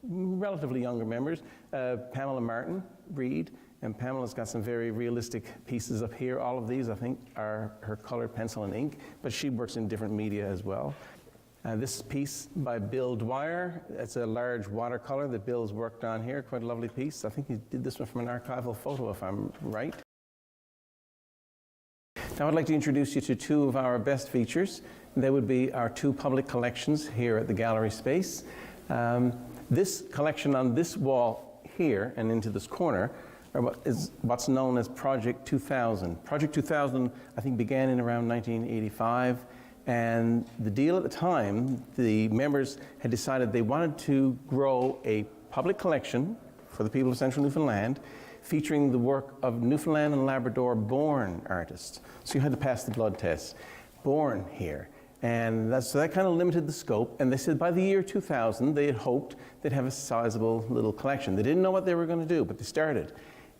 [SPEAKER 10] relatively younger members, Pamela Martin Reed, and Pamela's got some very realistic pieces up here. All of these, I think, are her colored pencil and ink, but she works in different media as well. This piece by Bill Dwyer, it's a large watercolor that Bill's worked on here, quite a lovely piece. I think he did this one from an archival photo, if I'm right. Now I'd like to introduce you to two of our best features. They would be our two public collections here at the gallery space. This collection on this wall here and into this corner is what's known as Project 2000. Project 2000, I think, began in around 1985. And the deal at the time, the members had decided they wanted to grow a public collection for the people of central Newfoundland, featuring the work of Newfoundland and Labrador born artists. So you had to pass the blood test, born here. And so that kind of limited the scope. And they said by the year 2000, they had hoped they'd have a sizable little collection. They didn't know what they were going to do, but they started.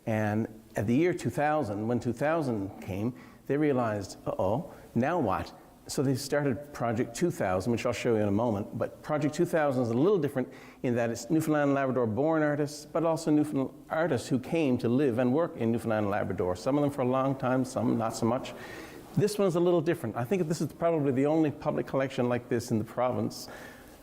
[SPEAKER 10] And at the year 2000, when 2000 came, they realized, uh-oh, now what? So they started Project 2000, which I'll show you in a moment. But Project 2000 is a little different in that it's Newfoundland and Labrador born artists, but also Newfoundland artists who came to live and work in Newfoundland and Labrador. Some of them for a long time, some not so much. This one's a little different. I think this is probably the only public collection like this in the province,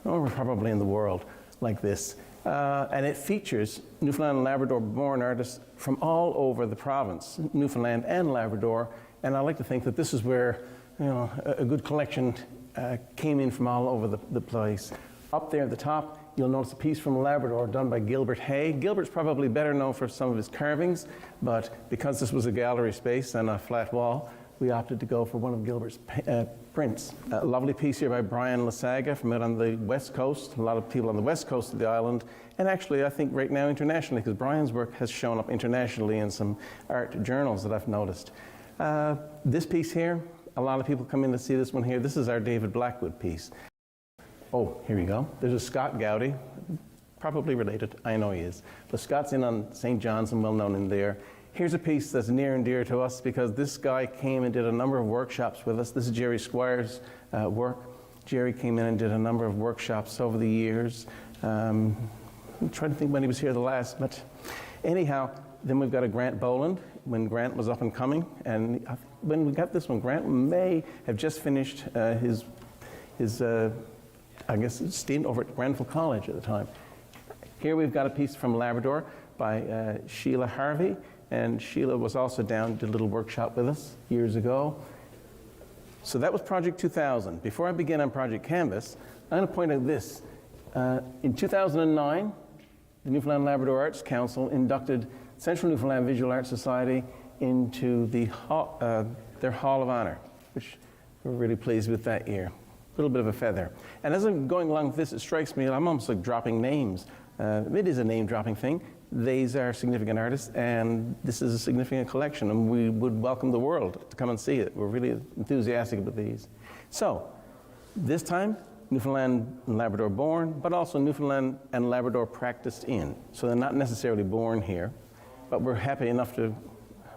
[SPEAKER 10] or probably in the world, like this. And it features Newfoundland and Labrador born artists from all over the province, Newfoundland and Labrador. And I like to think that this is where a good collection came in from all over the place. Up there at the top, you'll notice a piece from Labrador done by Gilbert Hay. Gilbert's probably better known for some of his carvings, but because this was a gallery space and a flat wall, we opted to go for one of Gilbert's prints. A lovely piece here by Brian Lasaga from out on the west coast. A lot of people on the west coast of the island, and actually I think right now internationally, because Brian's work has shown up internationally in some art journals that I've noticed. This piece here, a lot of people come in to see this one here. This is our David Blackwood piece. Oh, here we go. There's a Scott Gowdy, probably related. I know he is. But Scott's in on St. John's and well known in there. Here's a piece that's near and dear to us because this guy came and did a number of workshops with us. This is Jerry Squire's work. Jerry came in and did a number of workshops over the years. I'm trying to think when he was here the last, but anyhow, then we've got a Grant Boland when Grant was up and coming. And when we got this one, Grant may have just finished his I guess, stint over at Granville College at the time. Here we've got a piece from Labrador by Sheila Harvey. And Sheila was also down, did a little workshop with us years ago. So that was Project 2000. Before I begin on Project Canvas, I'm going to point out this. In 2009, the Newfoundland Labrador Arts Council inducted Central Newfoundland Visual Arts Society into their Hall of Honor, which we're really pleased with that year. A little bit of a feather. And as I'm going along with this, it strikes me, I'm almost like dropping names. It is a name-dropping thing. These are significant artists, and this is a significant collection, and we would welcome the world to come and see it. We're really enthusiastic about these. So, this time, Newfoundland and Labrador born, but also Newfoundland and Labrador practiced in. So they're not necessarily born here, but we're happy enough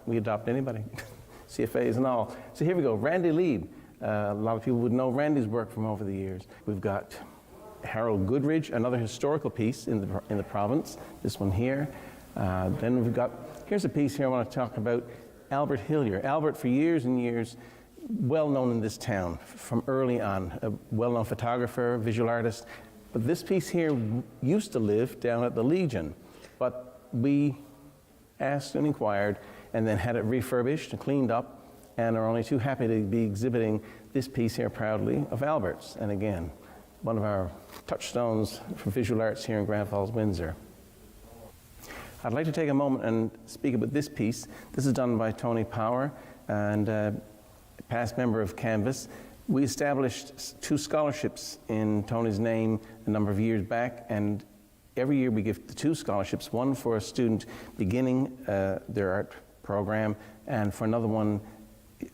[SPEAKER 10] we adopt anybody, CFAs and all. So here we go, Randy Lieb. A lot of people would know Randy's work from over the years. We've got Harold Goodridge, another historical piece in the province, this one here. Then we've got, here's a piece here I want to talk about, Albert Hillier. Albert, for years and years, well known in this town from early on, a well-known photographer, visual artist. But this piece here used to live down at the Legion, but we asked and inquired and then had it refurbished and cleaned up and are only too happy to be exhibiting this piece here proudly of Albert's, and again, one of our touchstones for visual arts here in Grand Falls, Windsor. I'd like to take a moment and speak about this piece. This is done by Tony Power, and a past member of Canvas. We established 2 scholarships in Tony's name a number of years back, and every year we give the 2 scholarships, one for a student beginning their art program, and for another one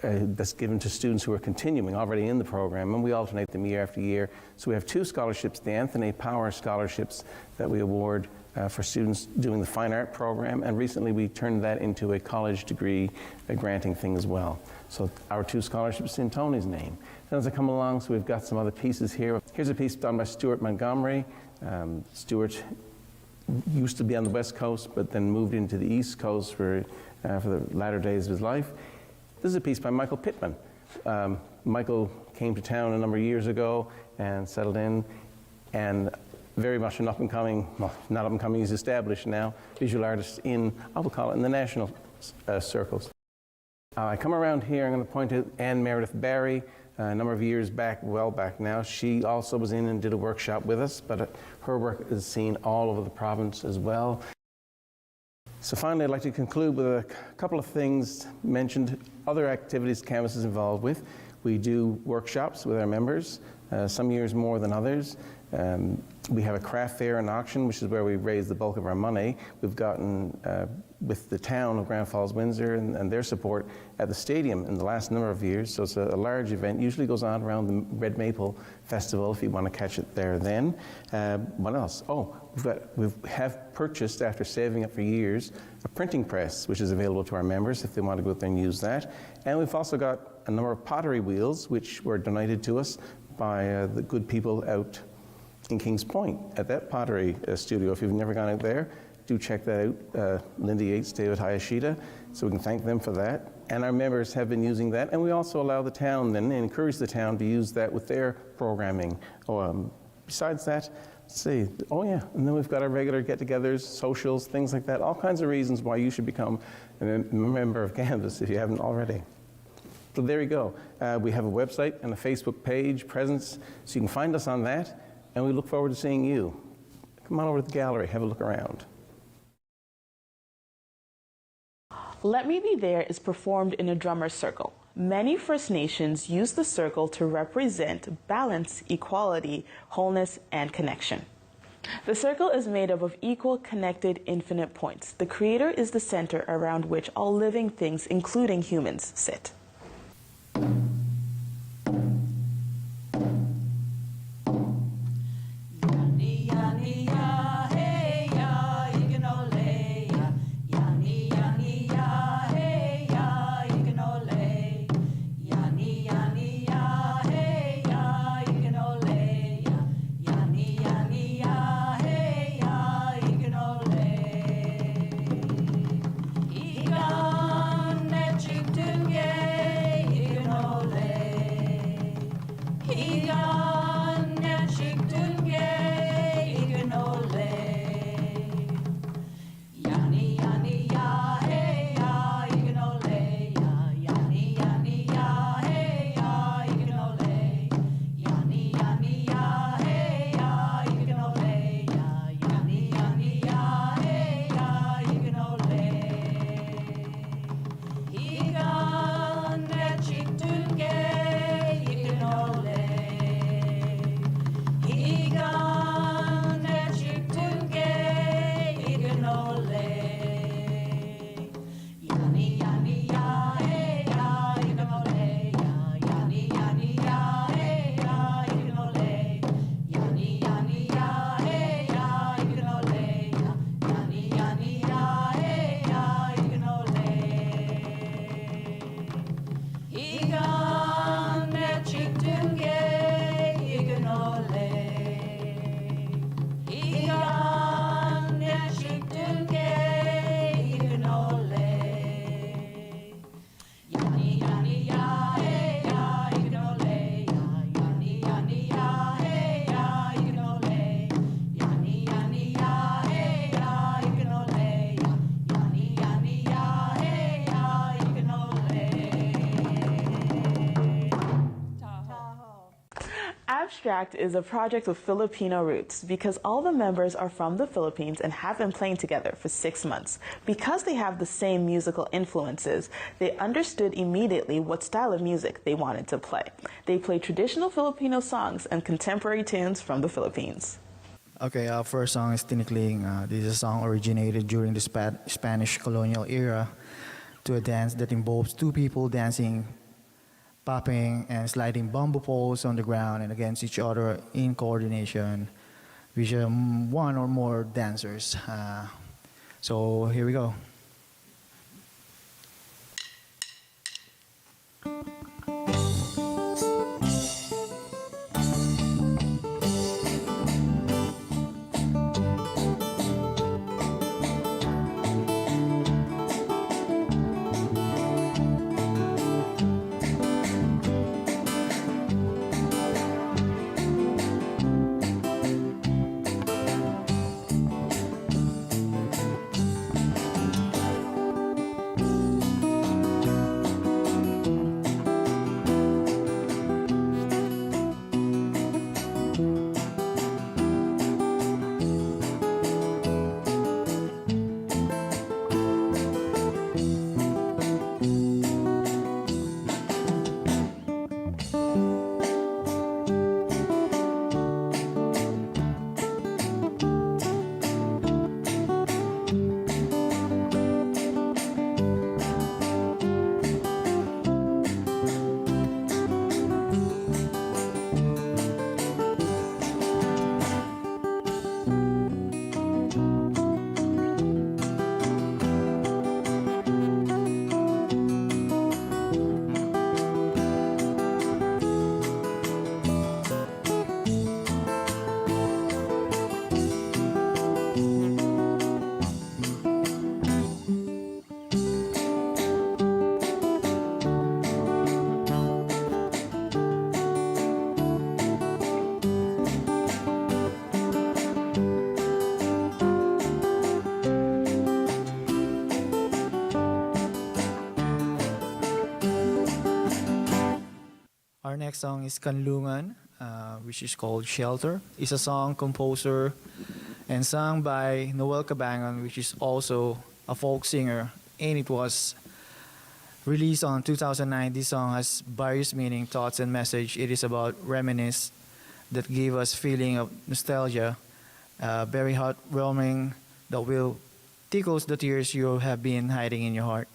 [SPEAKER 10] that's given to students who are continuing already in the program, and we alternate them year after year. So we have 2 scholarships, the Anthony Power scholarships that we award for students doing the fine art program, and recently we turned that into a college degree granting thing as well. So our 2 scholarships in Tony's name. And as I come along, so we've got some other pieces here. Here's a piece done by Stuart Montgomery. Stuart used to be on the West Coast, but then moved into the East Coast for the latter days of his life. This is a piece by Michael Pittman. Michael came to town a number of years ago and settled in, and very much an up-and-coming, well, not up-and-coming, he's established now, visual artist in, I will call it, in the national circles. I come around here, I'm going to point out Anne Meredith Barry, a number of years back, well back now. She also was in and did a workshop with us, but her work is seen all over the province as well. So finally, I'd like to conclude with a couple of things mentioned, other activities Canvas is involved with. We do workshops with our members, some years more than others. We have a craft fair and auction, which is where we raise the bulk of our money. We've gotten, with the town of Grand Falls, Windsor, and their support at the stadium in the last number of years. So it's a large event, usually goes on around the Red Maple Festival, if you want to catch it there then. What else? Oh, we have purchased, after saving up for years, a printing press, which is available to our members if they want to go out there and use that. And we've also got a number of pottery wheels, which were donated to us by the good people out in Kings Point at that pottery studio. If you've never gone out there, do check that out. Linda Yates, David Hayashida, so we can thank them for that. And our members have been using that, and we also allow the town then, and encourage the town to use that with their programming. Besides that, let's see, oh yeah, and then we've got our regular get-togethers, socials, things like that, all kinds of reasons why you should become a member of Canvas if you haven't already. So there you go. We have a website and a Facebook page presence, so you can find us on that. And we look forward to seeing you. Come on over to the gallery, have a look around.
[SPEAKER 2] Let Me Be There is performed in a drummer's circle. Many First Nations use the circle to represent balance, equality, wholeness, and connection. The circle is made up of equal, connected, infinite points. The Creator is the center around which all living things, including humans, sit.
[SPEAKER 7] Together.
[SPEAKER 2] Abstract is a project with Filipino roots because all the members are from the Philippines and have been playing together for 6 months. Because they have the same musical influences, they understood immediately what style of music they wanted to play. They play traditional Filipino songs and contemporary tunes from the Philippines.
[SPEAKER 11] Okay, our first song is Tinikling. This is a song originated during the Spanish colonial era to a dance that involves two people dancing, popping and sliding bamboo poles on the ground and against each other in coordination with one or more dancers. So here we go. Our next song is Kanlungan, which is called Shelter. It's a song composer and sung by Noel Cabangon, which is also a folk singer, and it was released on 2009. This song has various meaning, thoughts, and message. It is about reminisce that give us feeling of nostalgia, very heartwarming, that will tickles the tears you have been hiding in your heart.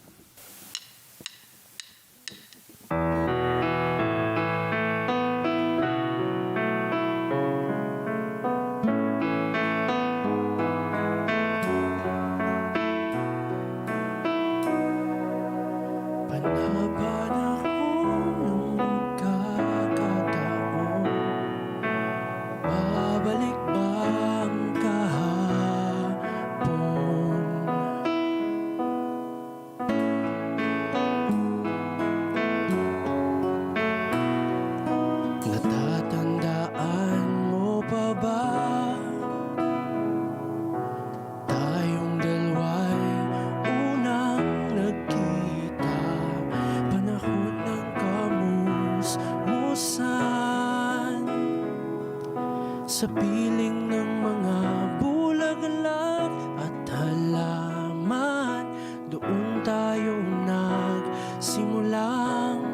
[SPEAKER 12] Sa piling ng mga bulaklak at halaman, doon tayo nagsimulang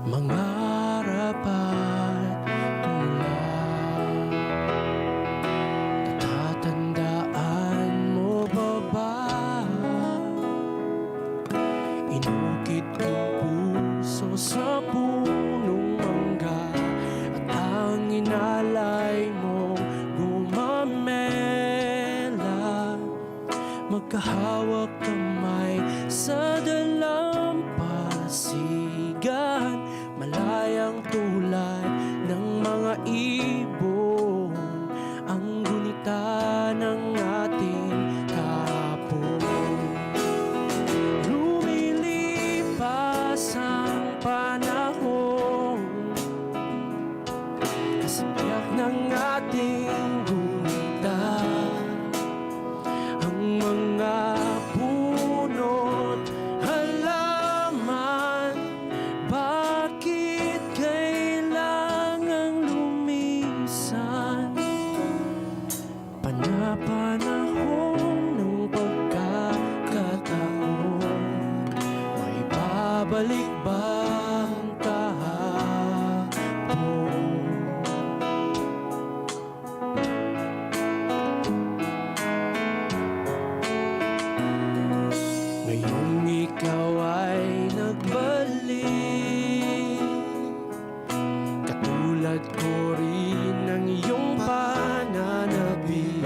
[SPEAKER 12] mangarap at tumulong. Natatandaan mo ba ba? Inukit kong puso sa punong mangga, inalay mo gumamela, magkahawak kamay sa dalampasigan, malayang tulad ng mga ibon, ang gunita ng ating kapon. Lumilipas ang panahon, kasabiyak ng ating gunita, ang mga puno't halaman, bakit kailangan Tulad ko rin ng iyong pananabik,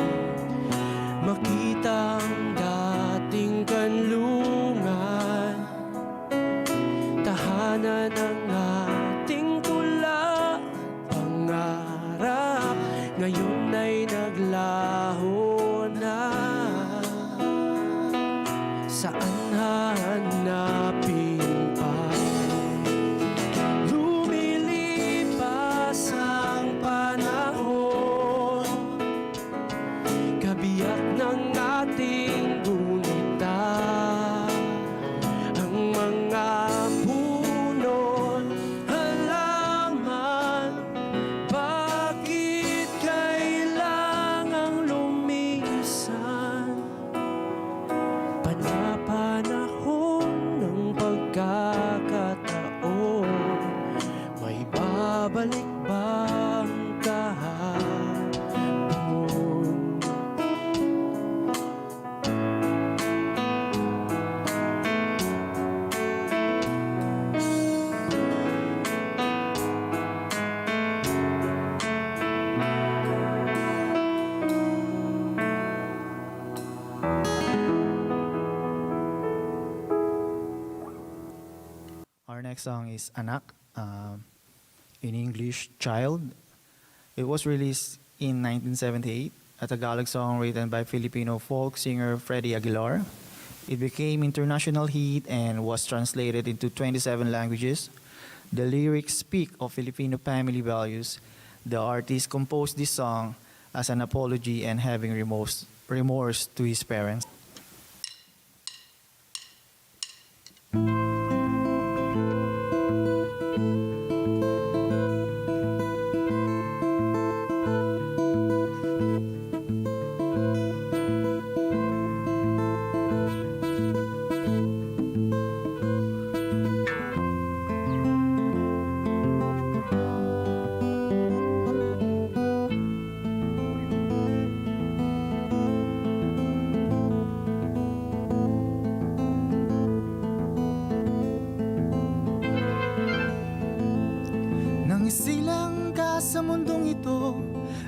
[SPEAKER 12] makita ang dating kanlungan, tahanan ng ating tula, pangarap ngayon ay naglaho na. Saan hanapin pa? Lumilipas ang panahon, kabiyak ng ating gunita, ang mga puno, halaman, bakit kailangang lumisan? Panapanahon ng pagkakataon, may babalik bang kahapon?
[SPEAKER 11] Our next song is Anak, in English, Child. It was released in 1978, a Tagalog song written by Filipino folk singer Freddie Aguilar. It became international hit and was translated into 27 languages. The lyrics speak of Filipino family values. The artist composed this song as an apology and having remorse to his parents. Isilang ka sa mundong ito,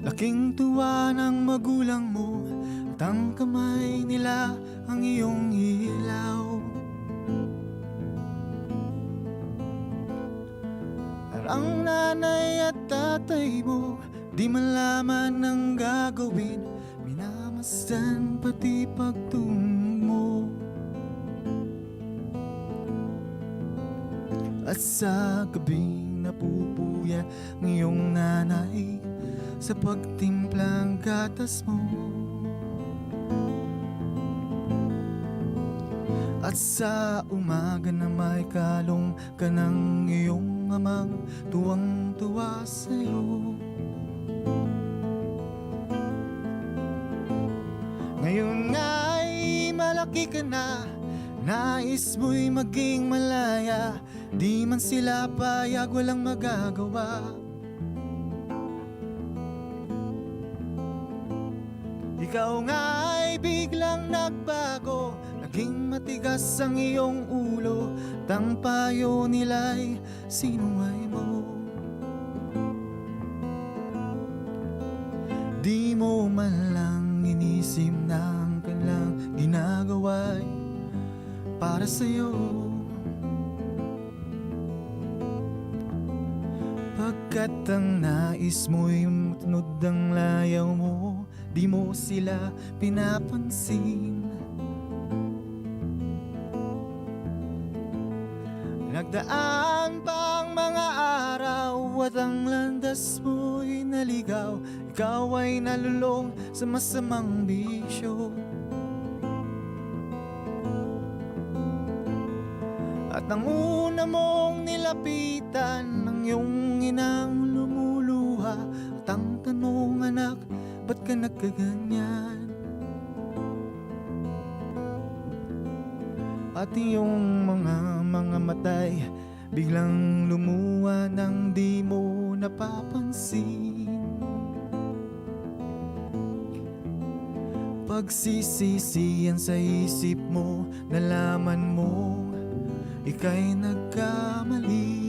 [SPEAKER 11] laking tuwa ng magulang mo, at ang kamay nila ang iyong ilaw. Ang nanay at tatay mo, di malaman ang gagawin, minamasdan pati pagtulog mo. At sa gabing napupuya ng iyong nanay sa pagtimplang gatas mo. At sa umaga na may kalong ka ng iyong amang tuwang-tuwa sa'yo. Ngayon nga'y malaki ka na, nais mo'y maging malaya, di man sila payag, walang magagawa. Ikaw nga'y biglang nagbago, naging matigas ang iyong ulo, at ang payo nila'y sinungay mo. Di mo man lang inisip na ang kanilang ginagawa'y para sa'yo. Pagkat ang nais mo'y matunod ang layaw mo, di mo sila pinapansin. Nagdaan pa ang mga araw at ang landas mo'y naligaw, ikaw ay nalulong sa masamang bisyo. At ang una mong nilapitan ng iyong inang lumuluha, at ang tanong, anak, ba't ka nagkaganyan? At iyong mga matay biglang lumuha nang di mo napapansin. Pagsisisiyan sa isip mo, nalaman mo ika'y nagkamali.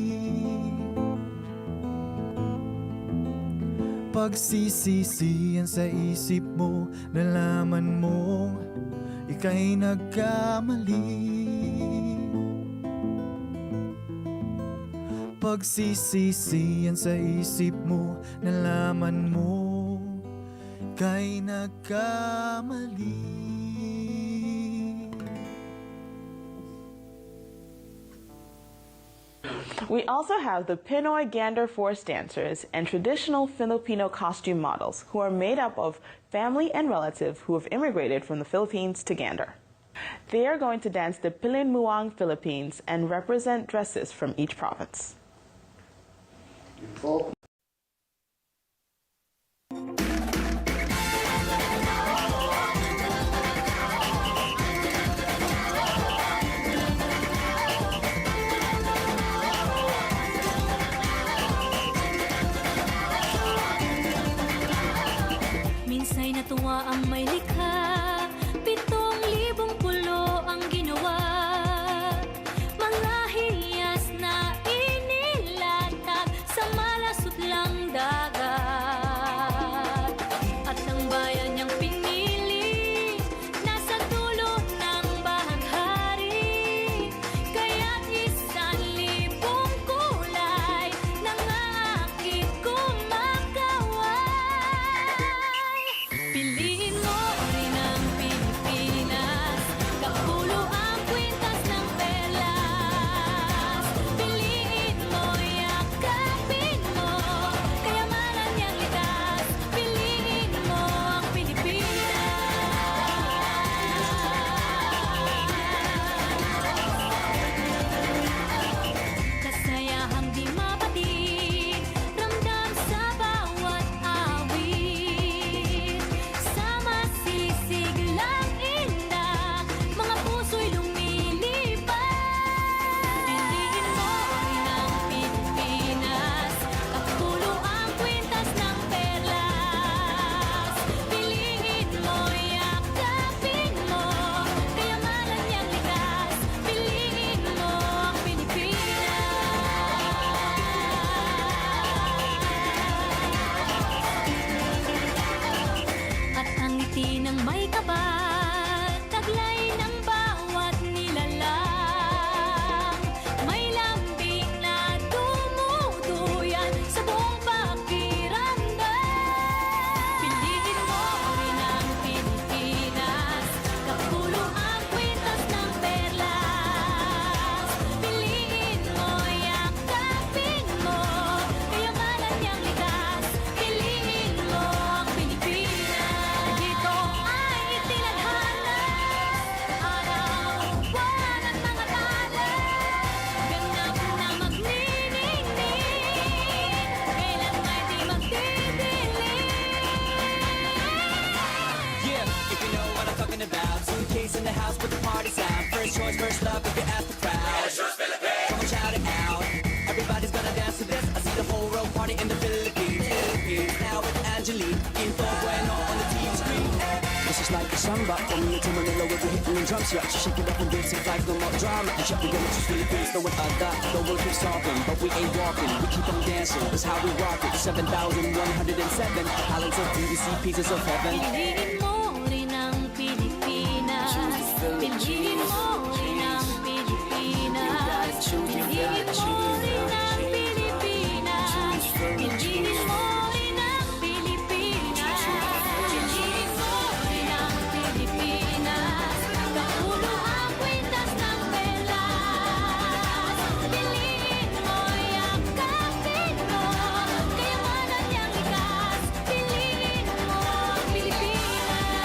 [SPEAKER 11] Pagsisisihan sa isip mo, nalaman mo ika'y nagkamali. Pagsisisihan sa isip mo, nalaman mo ika'y nagkamali.
[SPEAKER 2] We also have the Pinoy Gander force dancers and traditional Filipino costume models who are made up of family and relatives who have immigrated from the Philippines to Gander. They are going to dance the Pilin Muang Philippines and represent dresses from each province.
[SPEAKER 7] Minsa'y natuwa ang may likha, 7,000 pulo ang ginawa. Mga hiyas na inilatag sa malasot lang dagat. At ang bayan niyang pinili, nasa dulo ng bahaghari. Kaya't 1,000 kulay nang aakit kumakaway. Piliin mo rin ang Pilipinas, kapulo ang kwintas ng perlas. Piliin mo, yakapin mo, kayamanan niyang likas. Piliin mo ang Pilipinas. Kasayahang di mapatid, ramdam sa bawat awit. Sama sisig lang indak, mga puso'y lumilipad. Piliin mo rin ang Pilipinas, kapulo ang kwintas ng perlas. Piliin mo, yakapin mo, kayamanan niyang likas. Piliin mo ang Pilipinas. At ang ngiti ng may kapal, taglay ng bawat nilalang. May lambing na tumutuyan sa buong pakiramdam. Piliin mo rin ang Pilipinas, kapulo ang kwintas ng perlas. Piliin mo, yakapin mo, kayamanan niyang likas. Piliin mo ang Pilipinas. Dito ay itinadhana, araw-buwan at mga tala. Ganap na magniningning, kailan nga'y di magdidilim.
[SPEAKER 12] Yeah, if you know what I'm talking about. Suitcase in the house, put the party's out. First choice, first love, if you ask the crowd. Come on, shout it out. Everybody's gonna dance to this. I see the whole road party in the Philippines. Now with Angelique, info bueno on the TV screen. This is like a samba from Manila to Manila with the hitting and drums. Yeah, she shake it up and dance it like no more drama. You shut the gonna choose Philippines, no one other. The world keeps talking, but we ain't walking. We keep on dancing, that's how we rock it. 7,107 islands of PVC pieces of heaven.
[SPEAKER 7] Piliin mo rin ang Pilipinas. Piliin mo rin ang Pilipinas. Piliin mo rin ang Pilipinas. Piliin mo rin ang Pilipinas. Piliin mo rin ang Pilipinas. Kapulo ang kwintas ng perlas. Piliin mo, yakapin mo, kayamanan niyang likas. Piliin mo ang Pilipinas.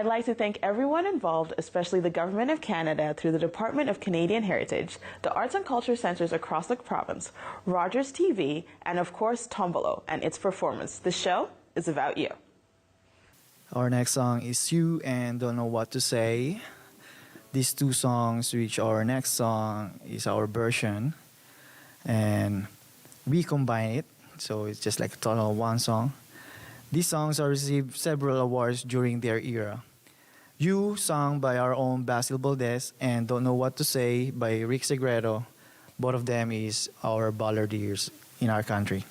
[SPEAKER 2] I'd like to thank everyone involved, especially the Government of Canada through the Department of Canadian Heritage, the Arts and Culture Centres across the province, Rogers TV, and of course Tombolo and its performance. The show is about you.
[SPEAKER 11] Our next song is You and Don't Know What to Say. These two songs, which our next song is our version, and we combine it, so it's just like a total of one song. These songs have received several awards during their era. You, sung by our own Basil Valdez, and Don't Know What to Say by Rick Segredo. Both of them is our balladeers in our country.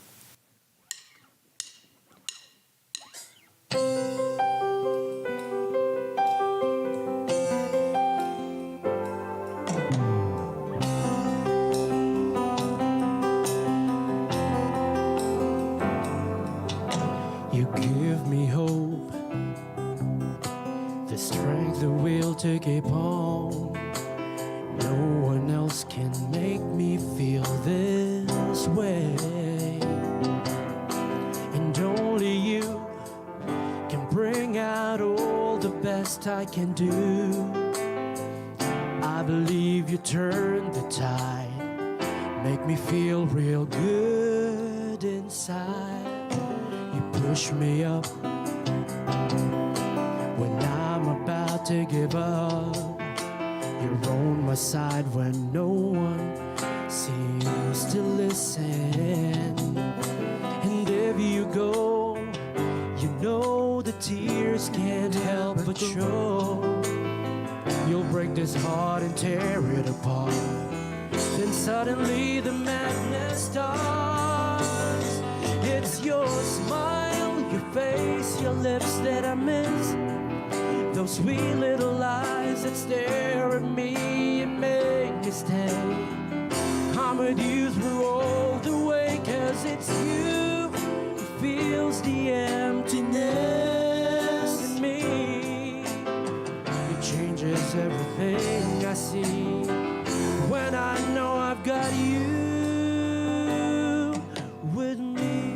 [SPEAKER 13] You give me hope, the strength, the will to keep on. No one else can make me feel this way, and only you can bring out all the best I can do. I believe you turn the tide, make me feel real good inside. You push me up when I'm about to give up. You're on my side when no one seems to listen. And if you go, you know the tears can't help but show. You'll break this heart and tear it apart. Then suddenly the madness starts. It's your smile, your face, your lips that I miss. Those sweet little eyes that stare at me and make me stay. I'm with you through all the way, 'cause it's you who feels the emptiness in me. It changes everything I see when I know I've got you with me.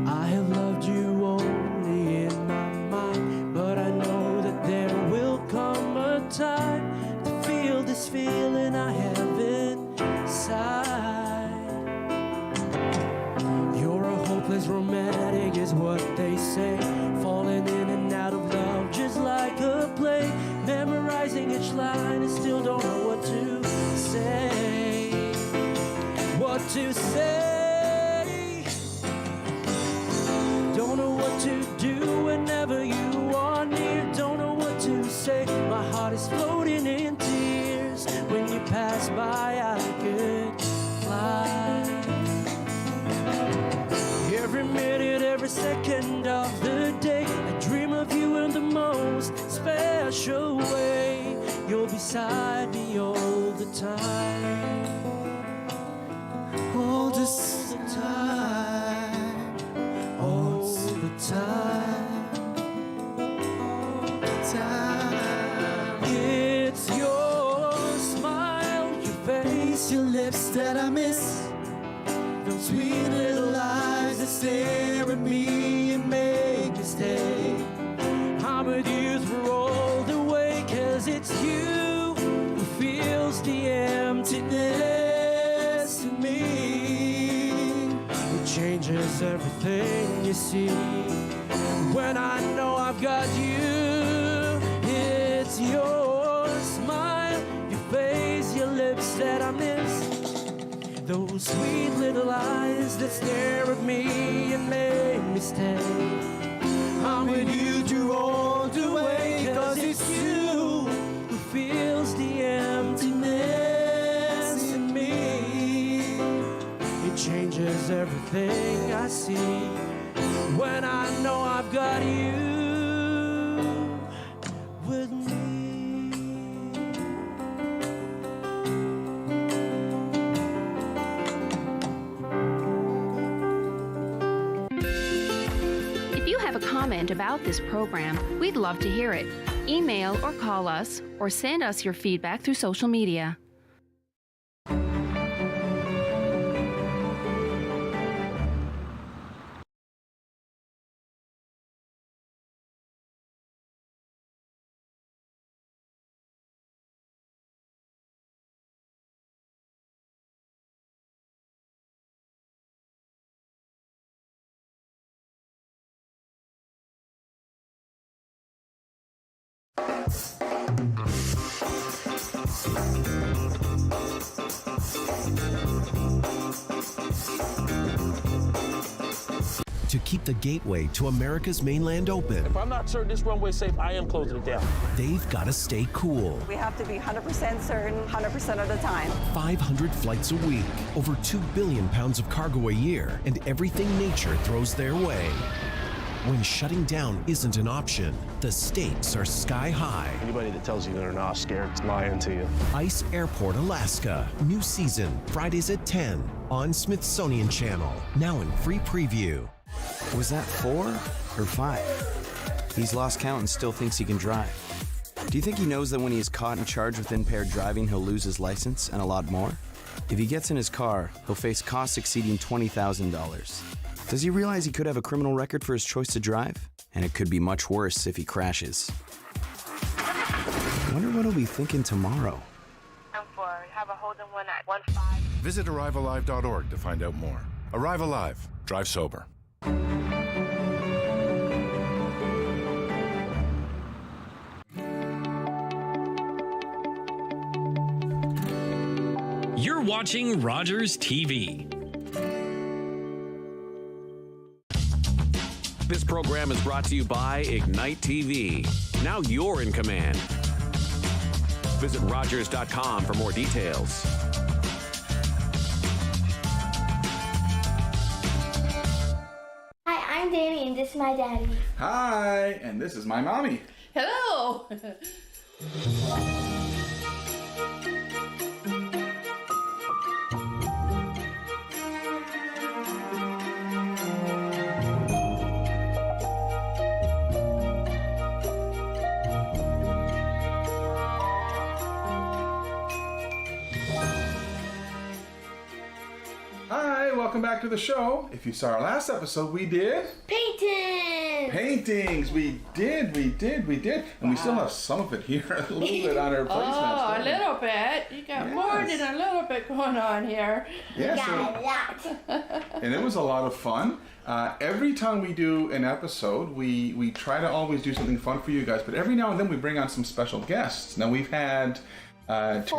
[SPEAKER 13] I have loved you only in my mind, but I know that there will come a time to feel this feeling I have inside. You're a hopeless romantic is what they say, falling in and out of love just like a play, memorizing each line and still don't know what to say. What to say. Don't know what to do whenever you are near. Don't know what to say. My heart is floating in tears. When you pass by, I could fly. Every minute, every second of the day, I dream of you in the most special way. You're beside me all the time. All the time. All the time. It's your smile, your face, your lips that I miss. Those sweet little eyes that stare at me and make me stay. I'm with you through all the way, 'cause it's you who feels the emptiness in me. It changes everything you see when I know I've got you. It's your smile, your face, your lips that I miss. Those sweet little eyes that stare at me and make me stay. I'm with you through all the way, 'cause it's you who feels the emptiness in me. It changes everything I see when I know I've got you with me.
[SPEAKER 14] If you have a comment about this program, we'd love to hear it. Email or call us, or send us your feedback through social media.
[SPEAKER 15] To keep the gateway to America's mainland open,
[SPEAKER 16] If I'm not certain this runway's safe, I am closing it down.
[SPEAKER 15] they've got to stay cool.
[SPEAKER 17] We have to be 100% certain 100% of the time.
[SPEAKER 15] 500 flights a week, over 2 billion pounds of cargo a year, and everything nature throws their way. When shutting down isn't an option, the stakes are sky high.
[SPEAKER 16] Anybody that tells you they're not scared is lying to you.
[SPEAKER 15] Ice Airport, Alaska. New season, Fridays at 10 on Smithsonian Channel. Now in free preview.
[SPEAKER 18] Was that 4 or 5? He's lost count and still thinks he can drive. Do you think he knows that when he is caught and charged with impaired driving, he'll lose his license and a lot more? If he gets in his car, he'll face costs exceeding $20,000. Does he realize he could have a criminal record for his choice to drive? And it could be much worse if he crashes. I wonder what he'll be thinking tomorrow.
[SPEAKER 19] I'm for have a Holden 1 at 15.
[SPEAKER 20] Visit ArriveAlive.org to find out more. Arrive Alive. Drive sober.
[SPEAKER 1] You're watching Rogers TV.
[SPEAKER 21] This program is brought to you by Ignite TV. Now you're in command. Visit Rogers.com for more details.
[SPEAKER 22] Hi, I'm Danny, and this is my daddy.
[SPEAKER 23] Hi, and this is my mommy.
[SPEAKER 24] Hello.
[SPEAKER 23] Hi, welcome back to the show. If you saw our last episode, we did paintings. We did. And we still have some of it here, a little bit on our placements.
[SPEAKER 24] Oh, a little bit. You got more than a little bit going on here.
[SPEAKER 23] Yeah,
[SPEAKER 24] got a lot.
[SPEAKER 23] And it was a lot of fun. Every time we do an episode, we try to always do something fun for you guys, but every now and then we bring on some special guests. Now we've had